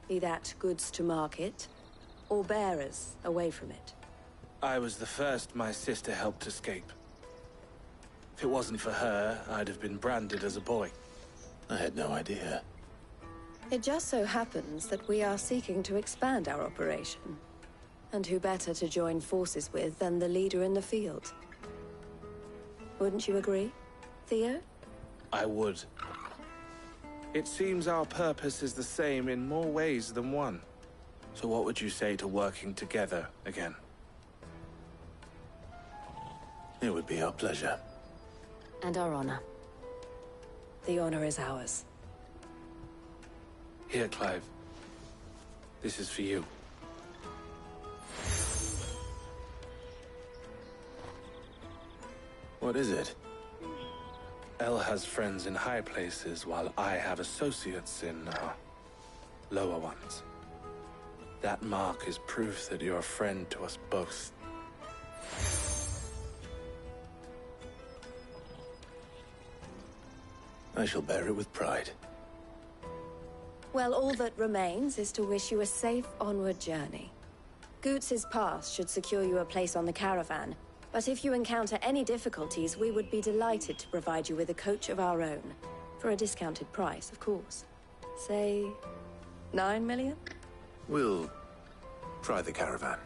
S15: Be that goods to market, or bearers away from it.
S10: I was the first my sister helped escape. If it wasn't for her, I'd have been branded as a boy.
S2: I had no idea.
S15: It just so happens that we are seeking to expand our operation. And who better to join forces with than the leader in the field? Wouldn't you agree, Theo?
S10: I would. It seems our purpose is the same in more ways than one. So what would you say to working together again?
S2: It would be our pleasure.
S15: And our honor. The honor is ours.
S10: Here, Clive. This is for you.
S2: What is it?
S10: El has friends in high places, while I have associates in, lower ones. That mark is proof that you're a friend to us both.
S2: I shall bear it with pride.
S15: Well, all that remains is to wish you a safe onward journey. Goots's pass should secure you a place on the caravan, but if you encounter any difficulties, we would be delighted to provide you with a coach of our own. For a discounted price, of course. Say, 9 million?
S2: We'll try the caravan.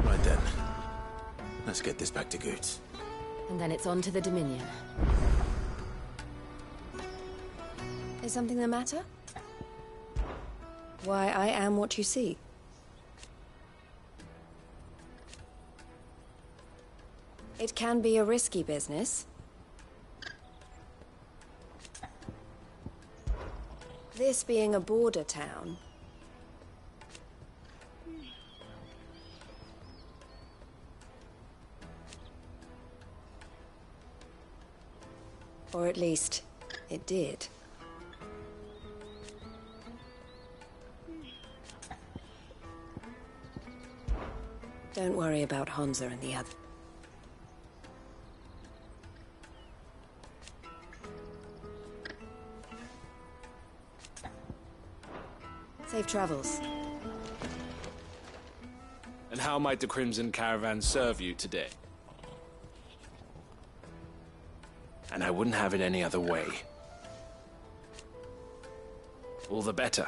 S2: Right then. Let's get this back to Goots.
S7: And then it's on to the Dominion.
S15: Is something the matter? Why, I am what you see. It can be a risky business. This being a border town. Or at least, it did. Don't worry about Hansa and the other. Safe travels.
S10: And how might the Crimson Caravan serve you today? And I wouldn't have it any other way. All the better.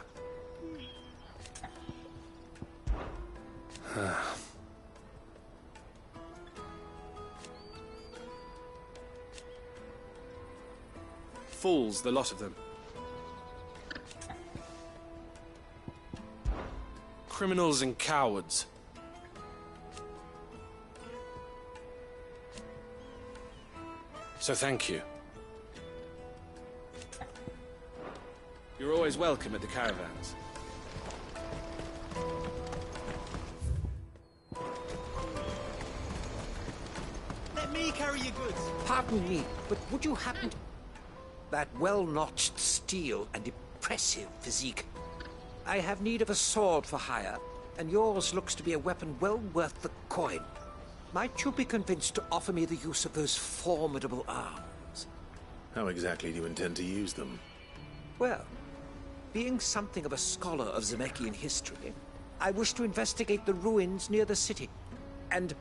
S10: Fools, the lot of them. Criminals and cowards. So thank you. You're always welcome at the caravans.
S13: Let me carry your goods.
S12: Pardon me, but would you happen to... That well-notched steel and impressive physique. I have need of a sword for hire, and yours looks to be a weapon well worth the coin. Might you be convinced to offer me the use of those formidable arms?
S2: How exactly do you intend to use them?
S12: Well, being something of a scholar of Zemeckhian history, I wish to investigate the ruins near the city. And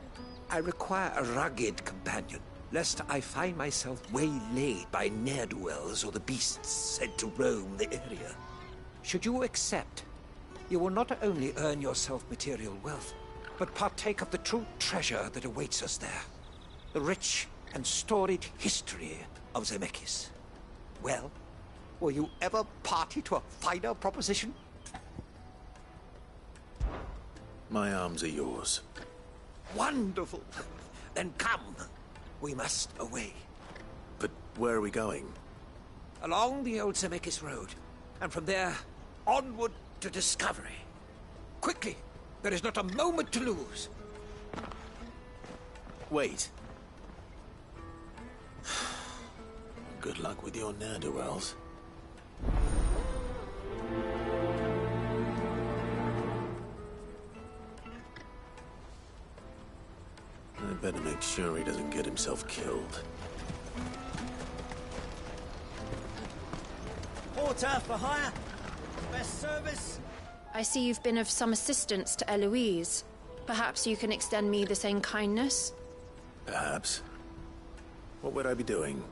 S12: I require a rugged companion, lest I find myself waylaid by ne'er-do-wells or the beasts said to roam the area. Should you accept, you will not only earn yourself material wealth, but partake of the true treasure that awaits us there. The rich and storied history of Zemeckis. Well, were you ever party to a finer proposition?
S2: My arms are yours.
S12: Wonderful. Then come. We must away.
S2: But where are we going?
S12: Along the old Zemeckis Road, and from there, onward to discovery. Quickly! There is not a moment to lose.
S2: Wait. Good luck with your ne'er-do-wells. I better make sure he doesn't get himself killed.
S13: Porter for hire. Best service.
S7: I see you've been of some assistance to Eloise. Perhaps you can extend me the same kindness?
S2: Perhaps. What would I be doing?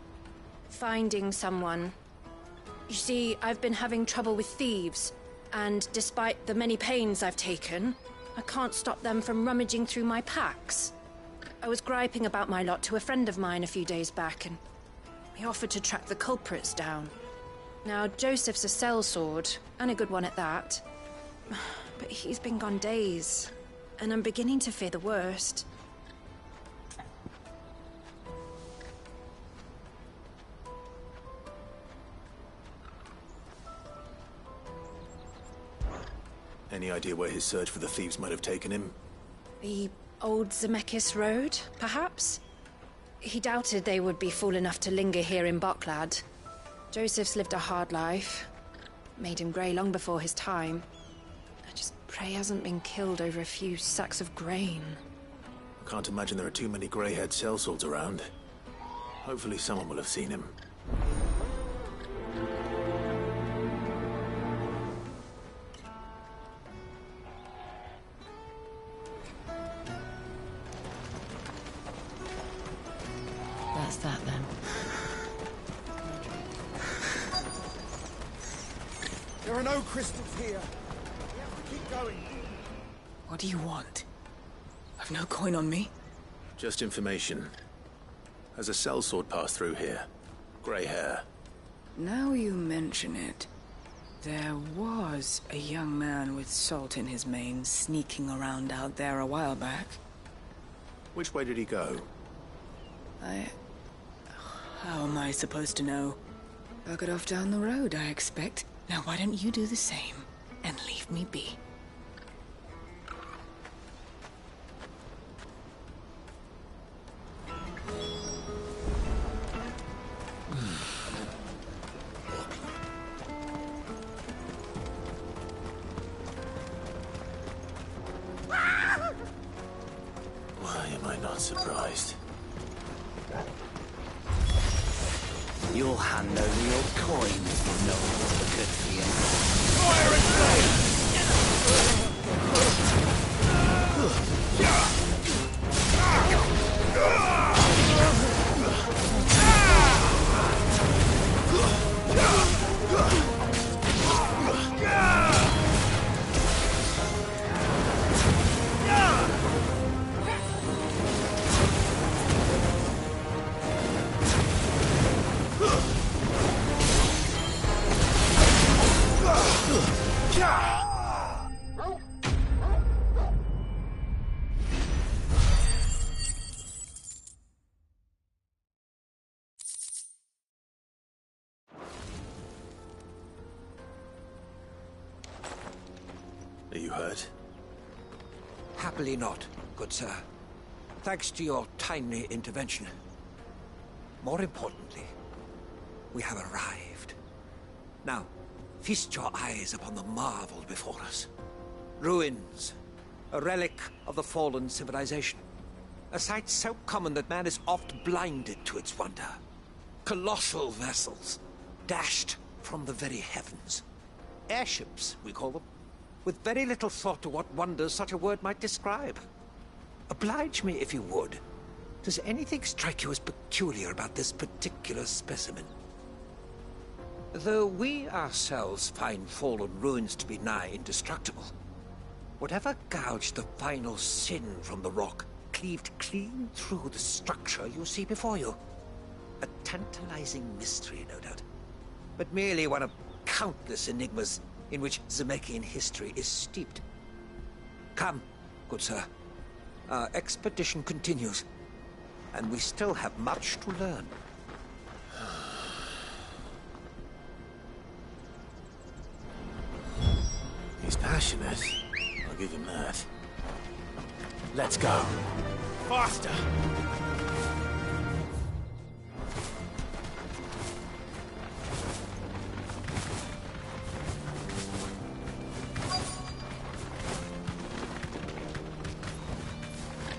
S7: Finding someone. You see, I've been having trouble with thieves, and despite the many pains I've taken, I can't stop them from rummaging through my packs. I was griping about my lot to a friend of mine a few days back, and he offered to track the culprits down. Now, Joseph's a sellsword, and a good one at that. But he's been gone days, and I'm beginning to fear the worst.
S2: Any idea where his search for the thieves might have taken him?
S7: The old Zemeckis Road, perhaps? He doubted they would be fool enough to linger here in Boklad. Joseph's lived a hard life. Made him grey long before his time. I just pray he hasn't been killed over a few sacks of grain.
S2: I can't imagine there are too many grey-haired sellswords around. Hopefully someone will have seen him.
S7: That's that then.
S17: There are no crystals here. We have to keep going.
S19: What do you want? I've no coin on me.
S2: Just information. Has a sellsword passed through here? Grey hair.
S19: Now you mention it, there was a young man with salt in his mane sneaking around out there a while back.
S2: Which way did he go?
S19: How am I supposed to know? Buggered off down the road, I expect. Now why don't you do the same and leave me be?
S2: Why am I not surprised?
S5: You'll hand over your coin if no one's good for you.
S11: Fire and flame!
S2: Are you hurt?
S12: Happily not, good sir. Thanks to your timely intervention. More importantly, we have arrived. Now, feast your eyes upon the marvel before us. Ruins, a relic of the fallen civilization. A sight so common that man is oft blinded to its wonder. Colossal vessels, dashed from the very heavens. Airships, we call them, with very little thought to what wonders such a word might describe. Oblige me, if you would, Does anything strike you as peculiar about this particular specimen? Though we ourselves find fallen ruins to be nigh indestructible, whatever gouged the final sin from the rock cleaved clean through the structure you see before you. A tantalizing mystery, no doubt, but merely one of countless enigmas in which Zemeckis history is steeped. Come, good sir. Our expedition continues, and we still have much to learn.
S2: He's passionate. I'll give him that. Let's go. Faster!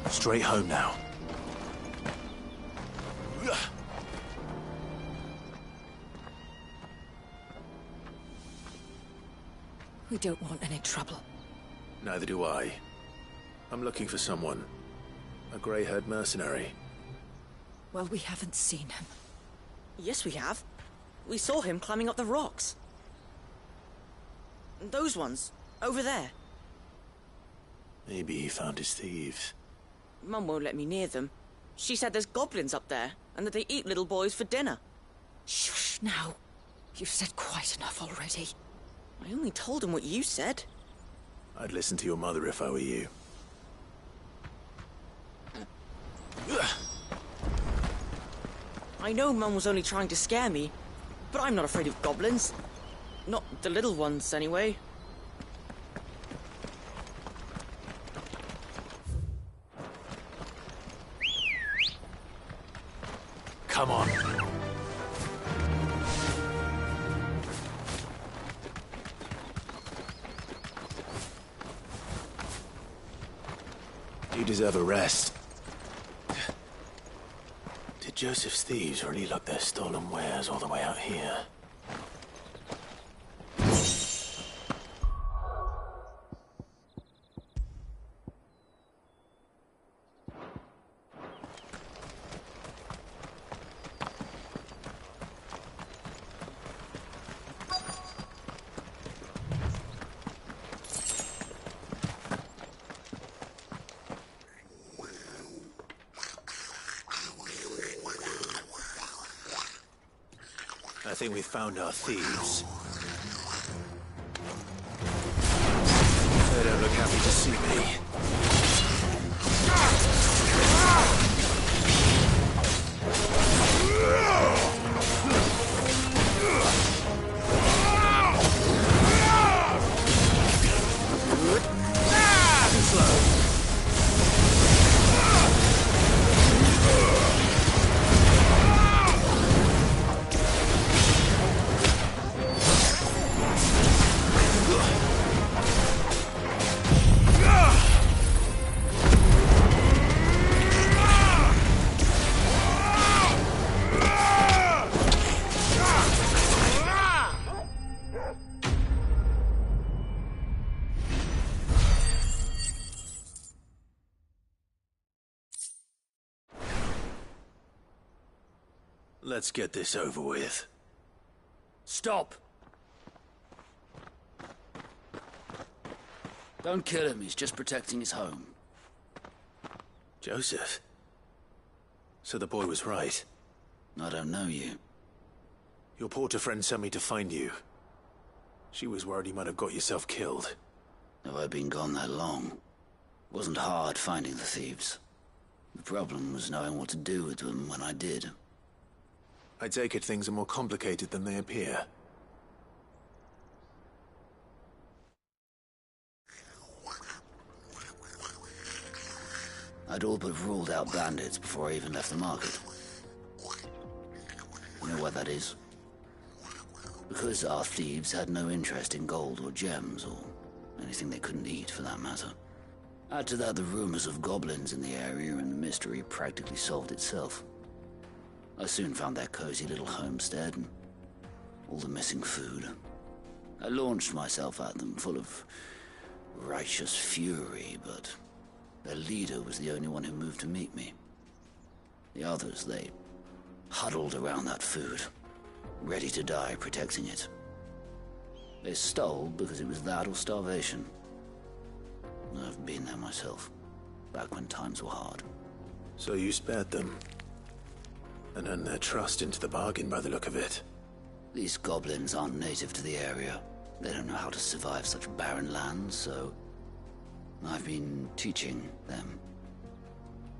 S2: Straight home now.
S23: We don't want any trouble.
S2: Neither do I. I'm looking for someone. A grey-haired mercenary.
S23: Well, we haven't seen him.
S14: Yes, we have. We saw him climbing up the rocks. Those ones, over there.
S2: Maybe he found his thieves.
S14: Mum won't let me near them. She said there's goblins up there, and that they eat little boys for dinner.
S23: Shush now. You've said quite enough already.
S14: I only told him what you said.
S2: I'd listen to your mother if I were you.
S14: I know Mum was only trying to scare me, but I'm not afraid of goblins. Not the little ones, anyway.
S2: Come on. You deserve a rest. Did Joseph's thieves really lug their stolen wares all the way out here? I think we found our thieves. They don't look happy to see me. Let's get this over with.
S5: Stop! Don't kill him, he's just protecting his home.
S2: Joseph? So the boy was right.
S5: I don't know you.
S2: Your porter friend sent me to find you. She was worried you might have got yourself killed.
S5: Have I been gone that long? It wasn't hard finding the thieves. The problem was knowing what to do with them when I did.
S2: I take it things are more complicated than they appear.
S5: I'd all but ruled out bandits before I even left the market. You know why that is? Because our thieves had no interest in gold or gems, or anything they couldn't eat for that matter. Add to that the rumors of goblins in the area, and the mystery practically solved itself. I soon found their cozy little homestead and all the missing food. I launched myself at them, full of righteous fury, but their leader was the only one who moved to meet me. The others, they huddled around that food, ready to die protecting it. They stole because it was that or starvation. I've been there myself, back when times were hard.
S2: So you spared them, and earned their trust into the bargain by the look of it.
S5: These goblins aren't native to the area. They don't know how to survive such barren lands, so I've been teaching them.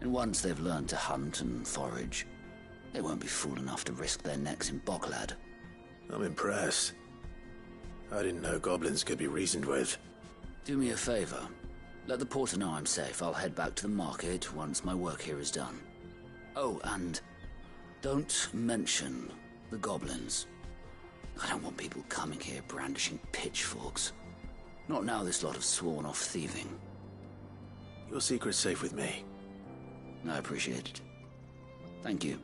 S5: And once they've learned to hunt and forage, they won't be fool enough to risk their necks in Boklad.
S2: I'm impressed. I didn't know goblins could be reasoned with.
S5: Do me a favor. Let the porter know I'm safe. I'll head back to the market once my work here is done. Oh, and don't mention the goblins. I don't want people coming here brandishing pitchforks. Not now this lot have sworn off thieving.
S2: Your secret's safe with me.
S5: I appreciate it. Thank you.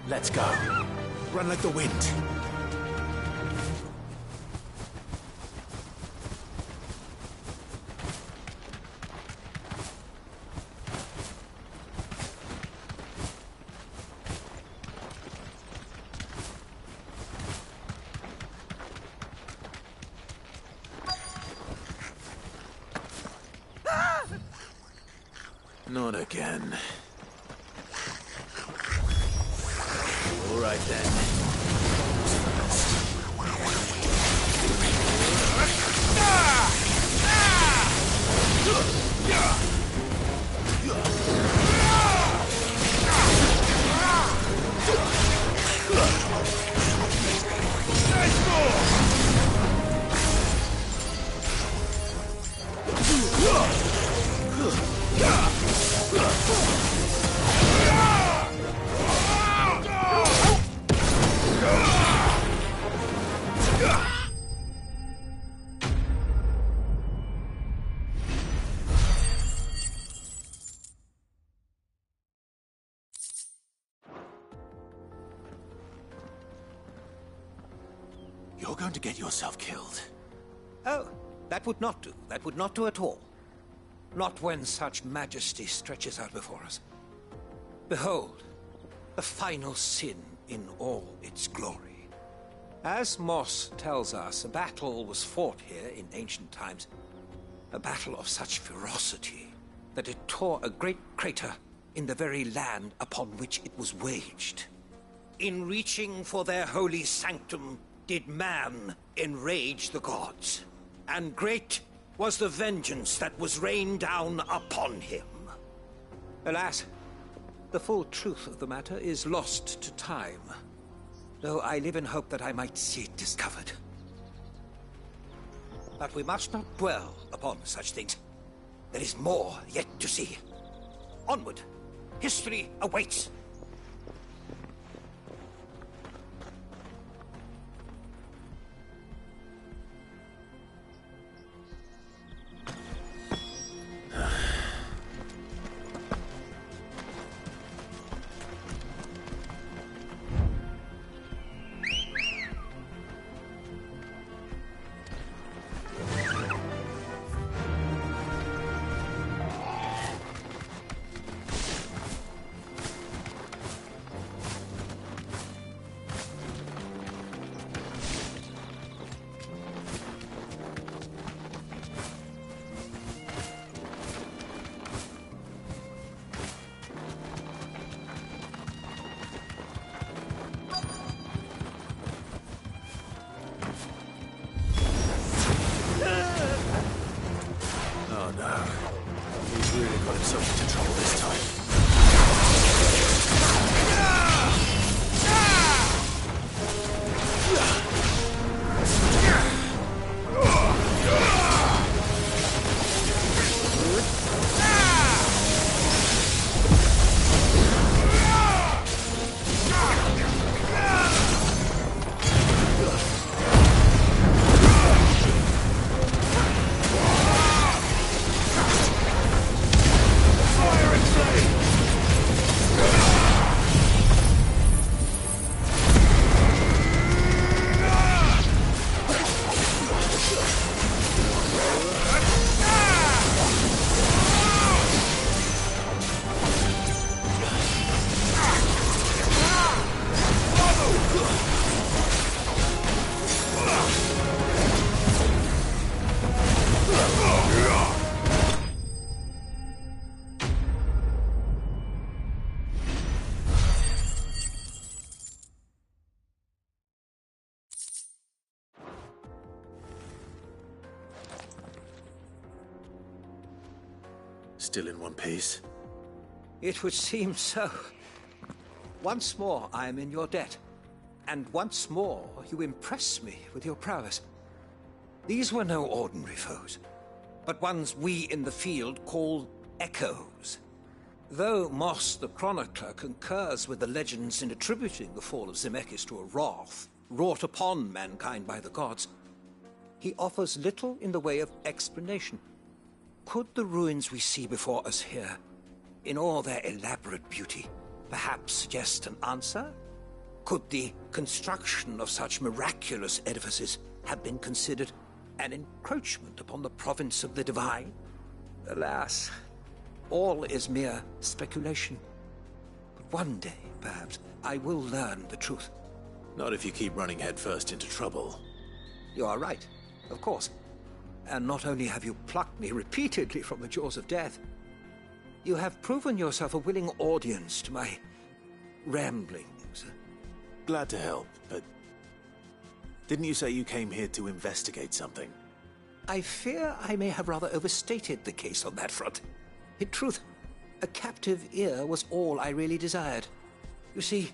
S2: Let's go. Run like the wind. Not again. All right then. You're going to get yourself killed.
S12: Oh, that would not do. That would not do at all. Not when such majesty stretches out before us. Behold, the final sin in all its glory. As Moss tells us, a battle was fought here in ancient times. A battle of such ferocity that it tore a great crater in the very land upon which it was waged. In reaching for their holy sanctum, did man enrage the gods, and great was the vengeance that was rained down upon him. Alas, the full truth of the matter is lost to time, though I live in hope that I might see it discovered. But we must not dwell upon such things. There is more yet to see. Onward! History awaits!
S2: Oh no. He's really got himself into trouble this time.
S11: Fire and
S2: still in one piece?
S12: It would seem so. Once more I am in your debt. And once more you impress me with your prowess. These were no ordinary foes, but ones we in the field call echoes. Though Moss the Chronicler concurs with the legends in attributing the fall of Zemeckis to a wrath wrought upon mankind by the gods, he offers little in the way of explanation. Could the ruins we see before us here, in all their elaborate beauty, perhaps suggest an answer? Could the construction of such miraculous edifices have been considered an encroachment upon the province of the divine? Alas, all is mere speculation. But one day, perhaps, I will learn the truth.
S2: Not if you keep running headfirst into trouble.
S12: You are right, of course. And not only have you plucked me repeatedly from the jaws of death, you have proven yourself a willing audience to my ramblings.
S2: Glad to help, but didn't you say you came here to investigate something?
S12: I fear I may have rather overstated the case on that front. In truth, a captive ear was all I really desired. You see,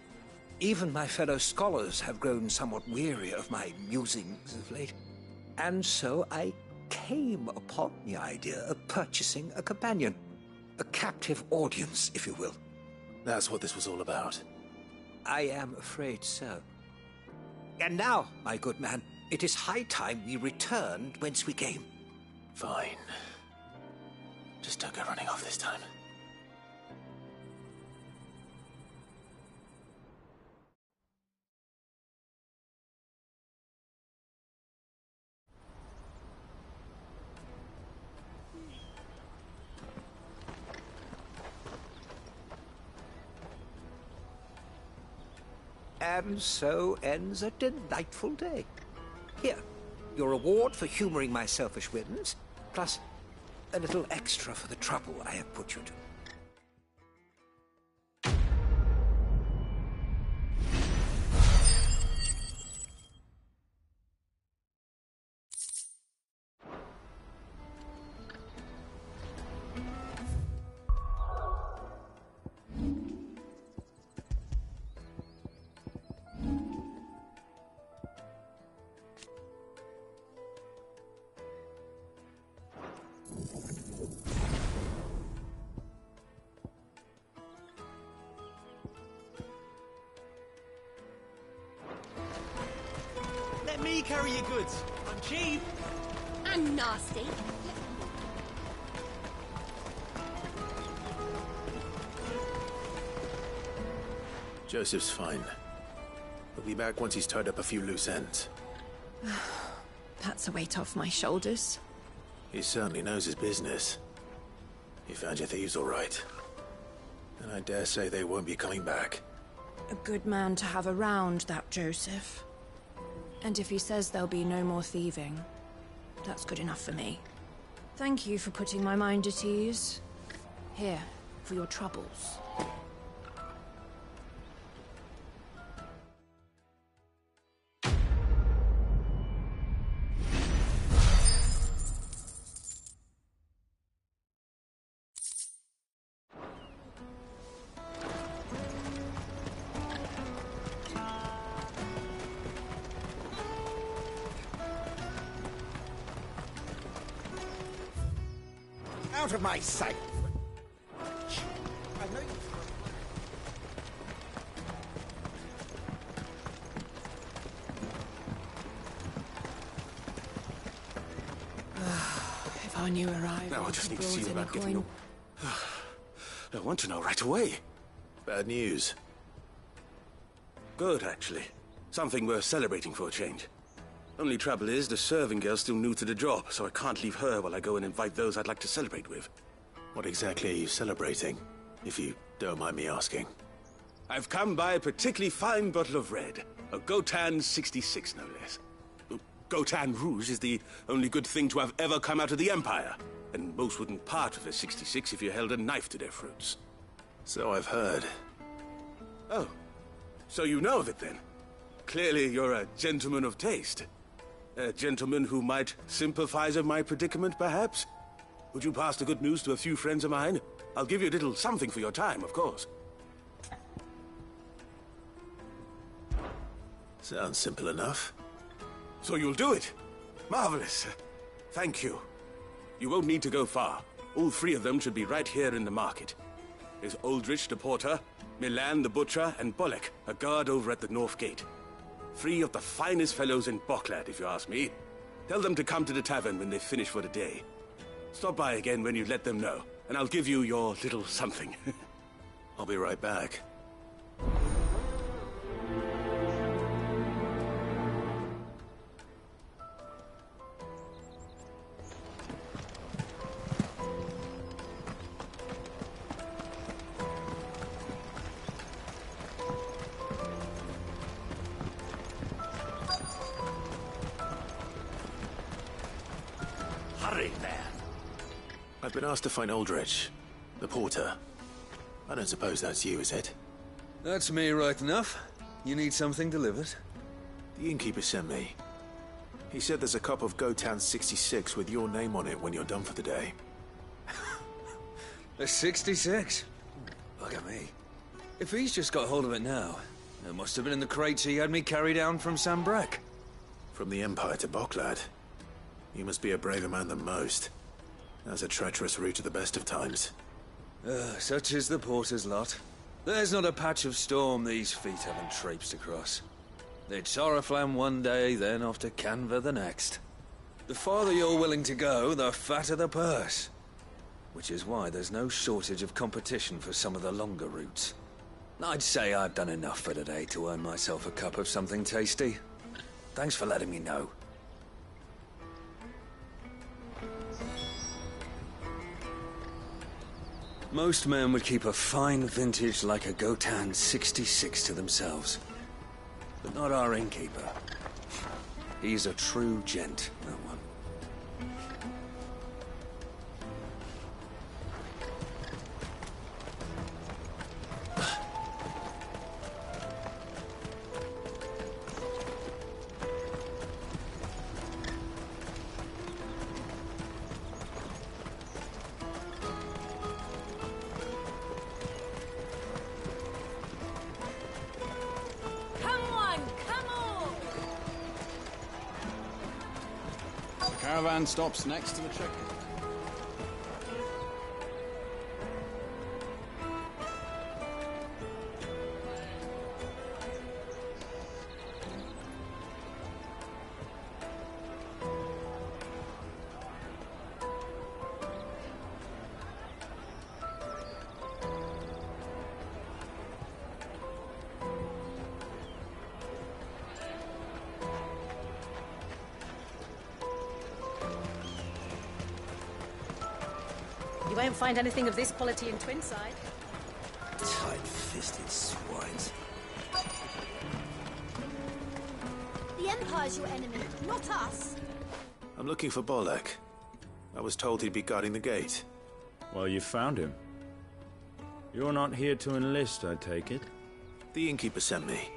S12: even my fellow scholars have grown somewhat weary of my musings of late. And so I came upon the idea of purchasing a companion. A captive audience, if you will.
S2: That's what this was all about.
S12: I am afraid so. And now, my good man, it is high time we returned whence we came.
S2: Fine. Just don't go running off this time.
S12: And so ends a delightful day. Here, your reward for humoring my selfish whims, plus a little extra for the trouble I have put you to.
S13: Let me carry your goods. I'm cheap.
S4: I'm nasty.
S2: Joseph's fine. He'll be back once he's tied up a few loose ends.
S7: That's a weight off my shoulders.
S2: He certainly knows his business. You found your thieves all right. And I dare say they won't be coming back.
S7: A good man to have around, that Joseph. And if he says there'll be no more thieving, that's good enough for me. Thank you for putting my mind at ease. Here, for your troubles.
S17: Out of my sight! I know you...
S7: If I knew arrival,
S2: Now I just need to see about getting
S7: coin.
S2: I want to know right away. Bad news.
S16: Good, actually. Something worth celebrating for a change. Only trouble is, the serving girl's still new to the job, so I can't leave her while I go and invite those I'd like to celebrate with.
S2: What exactly are you celebrating, if you don't mind me asking?
S16: I've come by a particularly fine bottle of red. A Gotan 66, no less. Gotan Rouge is the only good thing to have ever come out of the Empire, and most wouldn't part with a 66 if you held a knife to their throats.
S2: So I've heard.
S16: Oh, so you know of it then? Clearly you're a gentleman of taste. A gentleman who might sympathize with my predicament, perhaps? Would you pass the good news to a few friends of mine? I'll give you a little something for your time, of course.
S2: Sounds simple enough.
S16: So you'll do it? Marvelous. Thank you. You won't need to go far. All three of them should be right here in the market. There's Aldrich the porter, Milan the butcher, and Bullock, a guard over at the north gate. Three of the finest fellows in Boklad, if you ask me. Tell them to come to the tavern when they finish for the day. Stop by again when you let them know, and I'll give you your little something.
S2: I'll be right back.
S5: Hurry, man.
S2: I've been asked to find Aldrich, the porter. I don't suppose that's you, is it?
S6: That's me right enough. You need something delivered?
S2: The innkeeper sent me. He said there's a cup of Gotan 66 with your name on it when you're done for the day.
S6: A 66? Look at me. If he's just got hold of it now, it must have been in the crates he had me carry down from Sambrek.
S2: From the Empire to Boklad. You must be a braver man than most. That's a treacherous route at the best of times.
S6: Such is the porter's lot. There's not a patch of storm these feet haven't traipsed across. It's Oriflamme one day, then off to Canva the next. The farther you're willing to go, the fatter the purse. Which is why there's no shortage of competition for some of the longer routes. I'd say I've done enough for today to earn myself a cup of something tasty. Thanks for letting me know. Most men would keep a fine vintage like a Gotan 66 to themselves. But not our innkeeper. He's a true gent, that one.
S20: Caravan stops next to the checkpoint.
S18: You won't find anything of this quality in Twinside.
S5: Tight-fisted swines.
S1: The Empire's your enemy, not us.
S2: I'm looking for Bolek. I was told he'd be guarding the gate.
S21: Well, you found him. You're not here to enlist, I take it?
S2: The innkeeper sent me.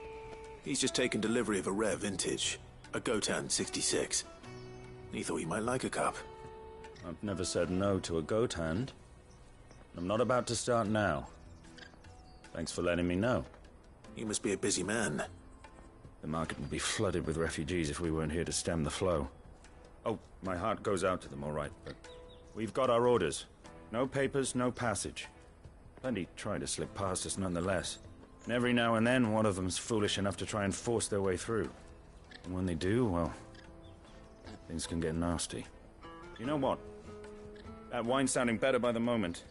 S2: He's just taken delivery of a rare vintage, a Gotan 66. He thought you might like a cup.
S21: I've never said no to a goat hand. I'm not about to start now. Thanks for letting me know.
S2: You must be a busy man.
S21: The market would be flooded with refugees if we weren't here to stem the flow. Oh, my heart goes out to them, all right, but we've got our orders. No papers, no passage. Plenty try to slip past us nonetheless. And every now and then, one of them's foolish enough to try and force their way through. And when they do, well, things can get nasty. You know what? That wine's sounding better by the moment.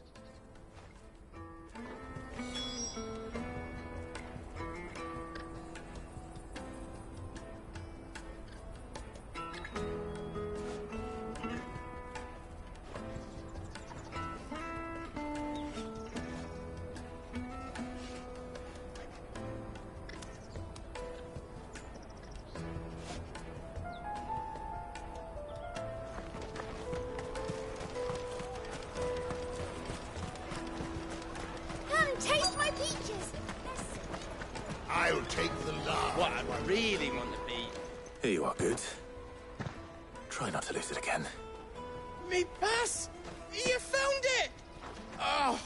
S1: Taste my peaches!
S11: I'll take the lard.
S9: What I really want to be.
S2: Here you are, good. Try not to lose it again.
S9: Me pass? You found it! Oh,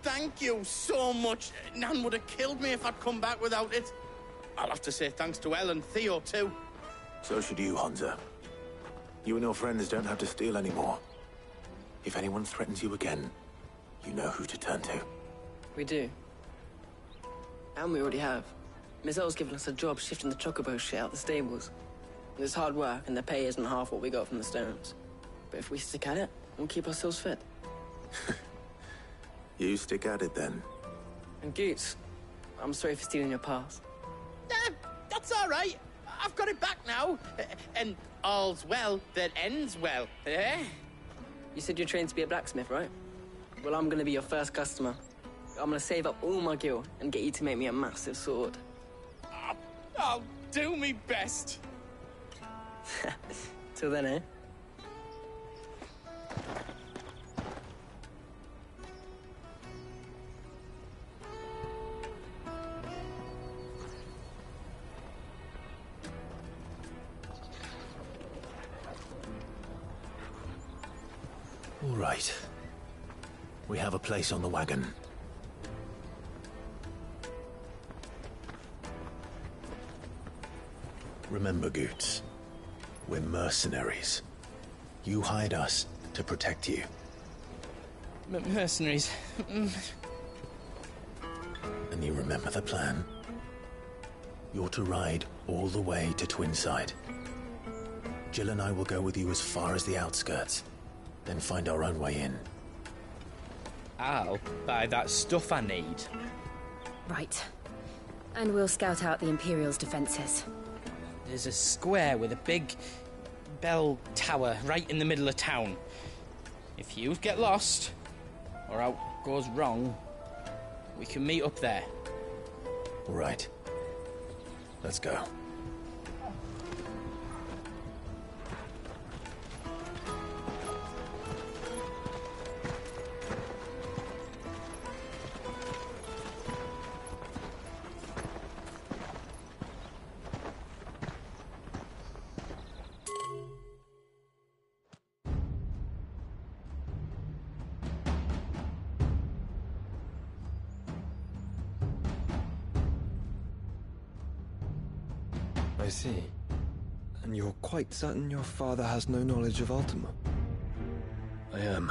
S9: thank you so much. Nan would have killed me if I'd come back without it. I'll have to say thanks to Elle and Theo, too.
S2: So should you, Hansa. You and your friends don't have to steal anymore. If anyone threatens you again, you know who to turn to.
S14: We do. And we already have. Miss Earl's given us a job shifting the chocobo shit out the stables. It's hard work, and the pay isn't half what we got from the stones. But if we stick at it, we'll keep ourselves fit.
S2: You stick at it, then.
S14: And Goots, I'm sorry for stealing your pass.
S9: That's all right. I've got it back now. And all's well that ends well, eh?
S14: You said you're trained to be a blacksmith, right? Well, I'm gonna be your first customer. I'm gonna save up all my gil and get you to make me a massive sword.
S9: I'll do me best.
S14: Till then, eh?
S2: All right. We have a place on the wagon. Remember, Goots, we're mercenaries. You hired us to protect you.
S9: Mercenaries.
S2: And you remember the plan? You're to ride all the way to Twinside. Jill and I will go with you as far as the outskirts, then find our own way in.
S3: I'll buy that stuff I need.
S8: Right. And we'll scout out the Imperial's defenses.
S3: There's a square with a big bell tower right in the middle of town. If you get lost, or out goes wrong, we can meet up there.
S2: All right. Let's go.
S22: I see. And you're quite certain your father has no knowledge of Ultima?
S24: I am.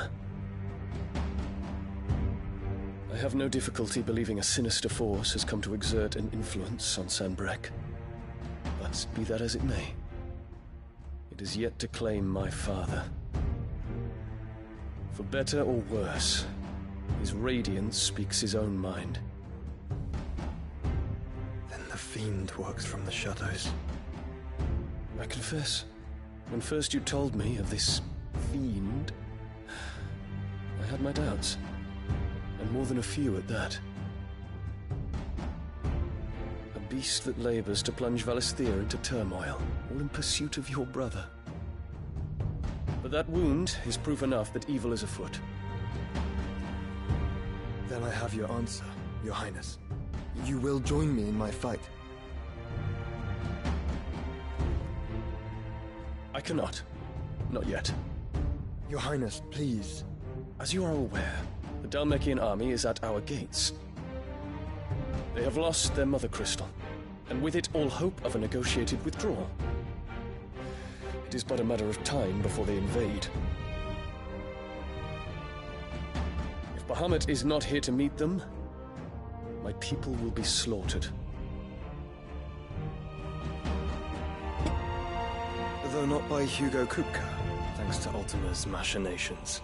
S24: I have no difficulty believing a sinister force has come to exert an influence on Sanbreque. But be that as it may, it is yet to claim my father. For better or worse, his radiance speaks his own mind.
S22: Then the fiend works from the shadows.
S24: I confess, when first you told me of this fiend, I had my doubts, and more than a few at that. A beast that labors to plunge Valisthea into turmoil, all in pursuit of your brother. But that wound is proof enough that evil is afoot.
S22: Then I have your answer, Your Highness. You will join me in my fight.
S24: I cannot. Not yet.
S22: Your Highness, please.
S24: As you are aware, the Dhalmekian army is at our gates. They have lost their mother crystal, and with it all hope of a negotiated withdrawal. It is but a matter of time before they invade. If Bahamut is not here to meet them, my people will be slaughtered.
S22: Though not by Hugo Kupka, thanks to Ultima's machinations.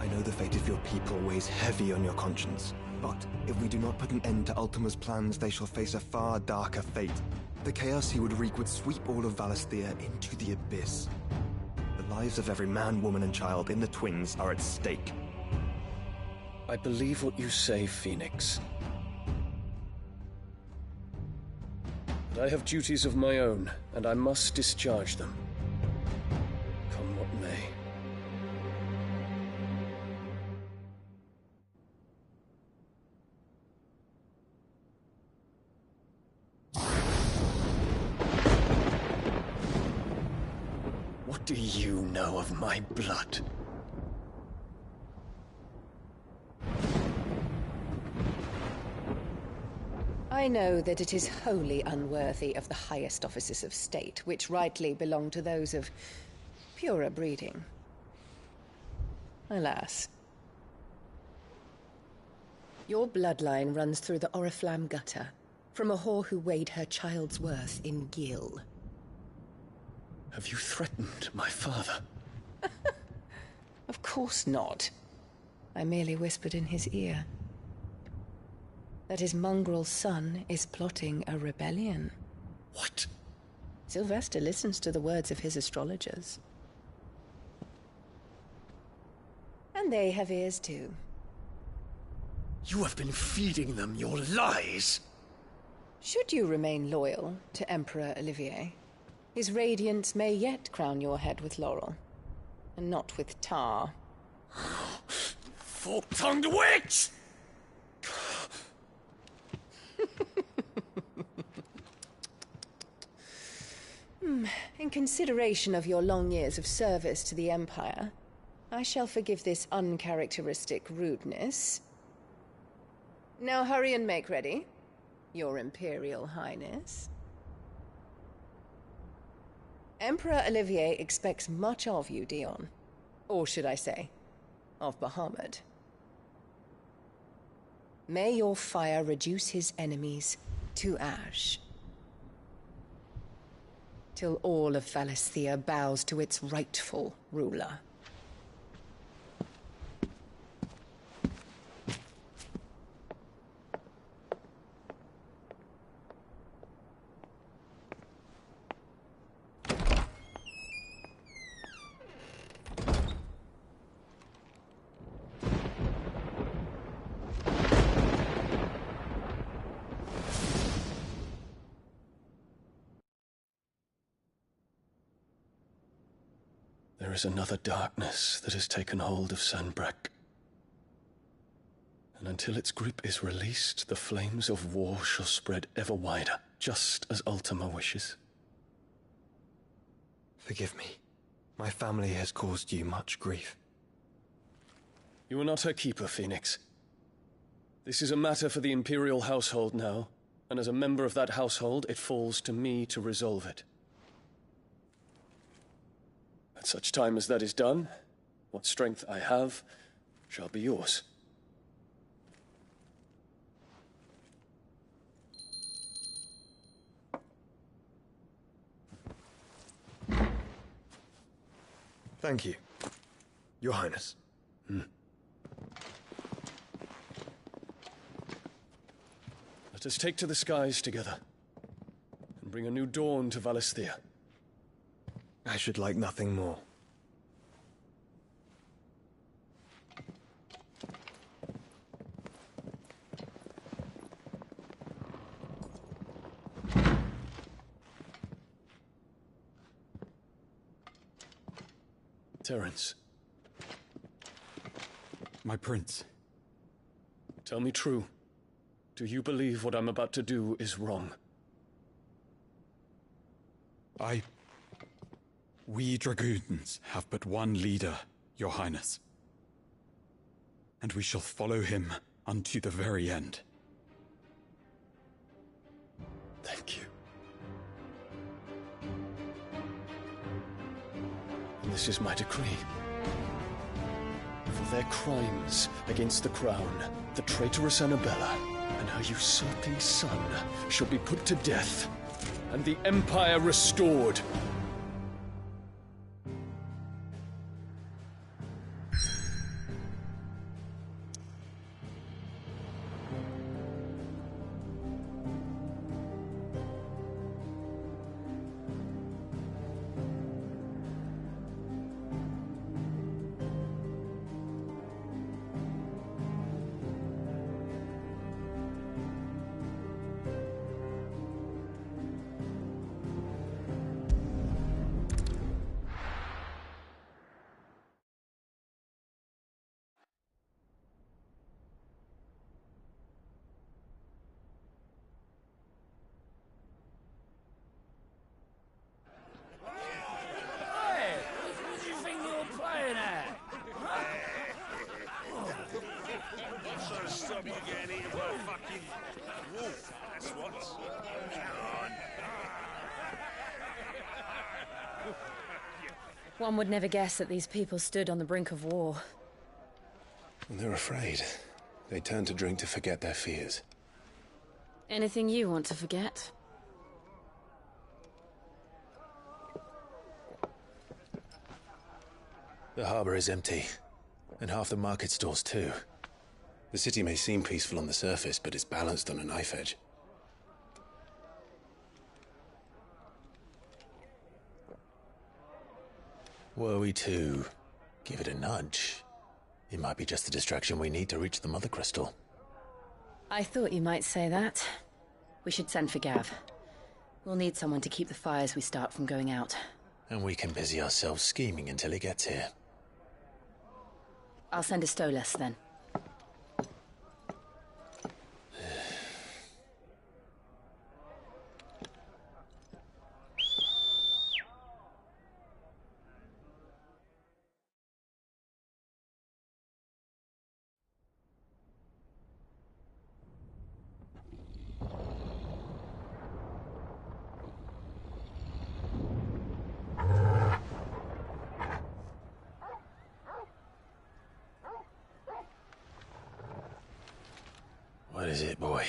S22: I know the fate of your people weighs heavy on your conscience, but if we do not put an end to Ultima's plans, they shall face a far darker fate. The chaos he would wreak would sweep all of Valisthea into the abyss. The lives of every man, woman, and child in the Twins are at stake.
S24: I believe what you say, Phoenix. But I have duties of my own, and I must discharge them. Come what may. What do you know of my blood?
S10: I know that it is wholly unworthy of the highest offices of state, which rightly belong to those of purer breeding. Alas. Your bloodline runs through the Oriflamme gutter, from a whore who weighed her child's worth in gill.
S24: Have you threatened my father?
S10: Of course not. I merely whispered in his ear that his mongrel son is plotting a rebellion.
S24: What?
S10: Sylvester listens to the words of his astrologers. And they have ears too.
S24: You have been feeding them your lies!
S10: Should you remain loyal to Emperor Olivier, his radiance may yet crown your head with laurel, and not with tar.
S24: Fork-tongued witch!
S10: In consideration of your long years of service to the Empire, I shall forgive this uncharacteristic rudeness. Now hurry and make ready, Your Imperial Highness. Emperor Olivier expects much of you, Dion. Or should I say, of Bahamut. May your fire reduce his enemies to ash, till all of Valisthea bows to its rightful ruler.
S24: There is another darkness that has taken hold of Sanbreque. And until its grip is released, the flames of war shall spread ever wider, just as Ultima wishes.
S22: Forgive me. My family has caused you much grief.
S24: You are not her keeper, Phoenix. This is a matter for the Imperial household now, and as a member of that household, it falls to me to resolve it. At such time as that is done, what strength I have shall be yours.
S22: Thank you, Your Highness.
S24: Let us take to the skies together, and bring a new dawn to Valisthea.
S22: I should like nothing more.
S24: Terence.
S20: My prince.
S24: Tell me true. Do you believe what I'm about to do is wrong?
S20: We dragoons have but one leader, Your Highness. And we shall follow him unto the very end.
S24: Thank you. And this is my decree. For their crimes against the crown, the traitorous Annabella and her usurping son shall be put to death, and the Empire restored.
S11: sort of stop you getting eaten by a fucking wolf, that's what. Come on.
S8: One would never guess that these people stood on the brink of war.
S2: They're afraid. They turn to drink to forget their fears.
S8: Anything you want to forget?
S2: The harbor is empty, and half the market stalls too. The city may seem peaceful on the surface, but it's balanced on a knife edge. Were we to give it a nudge, it might be just the distraction we need to reach the Mother Crystal.
S8: I thought you might say that. We should send for Gav. We'll need someone to keep the fires we start from going out.
S2: And we can busy ourselves scheming until he gets here.
S8: I'll send a Stolas then.
S2: What is it, boy?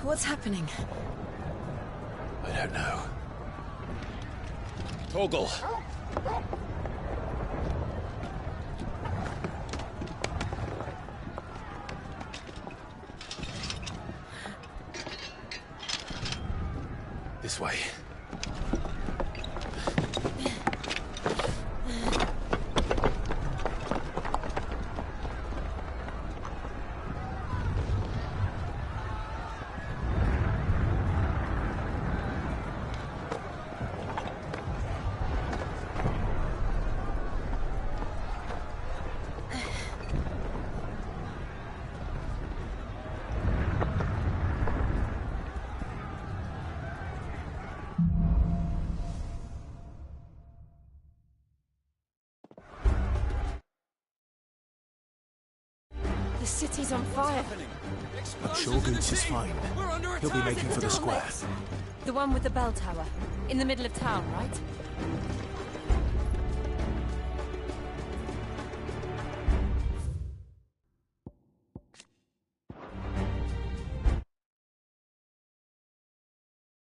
S8: What's happening?
S2: I don't know. Torgal! This way.
S8: The city's on fire.
S2: I'm sure Goots is fine. He'll be making for the square.
S8: The one with the bell tower. In the middle of town, right?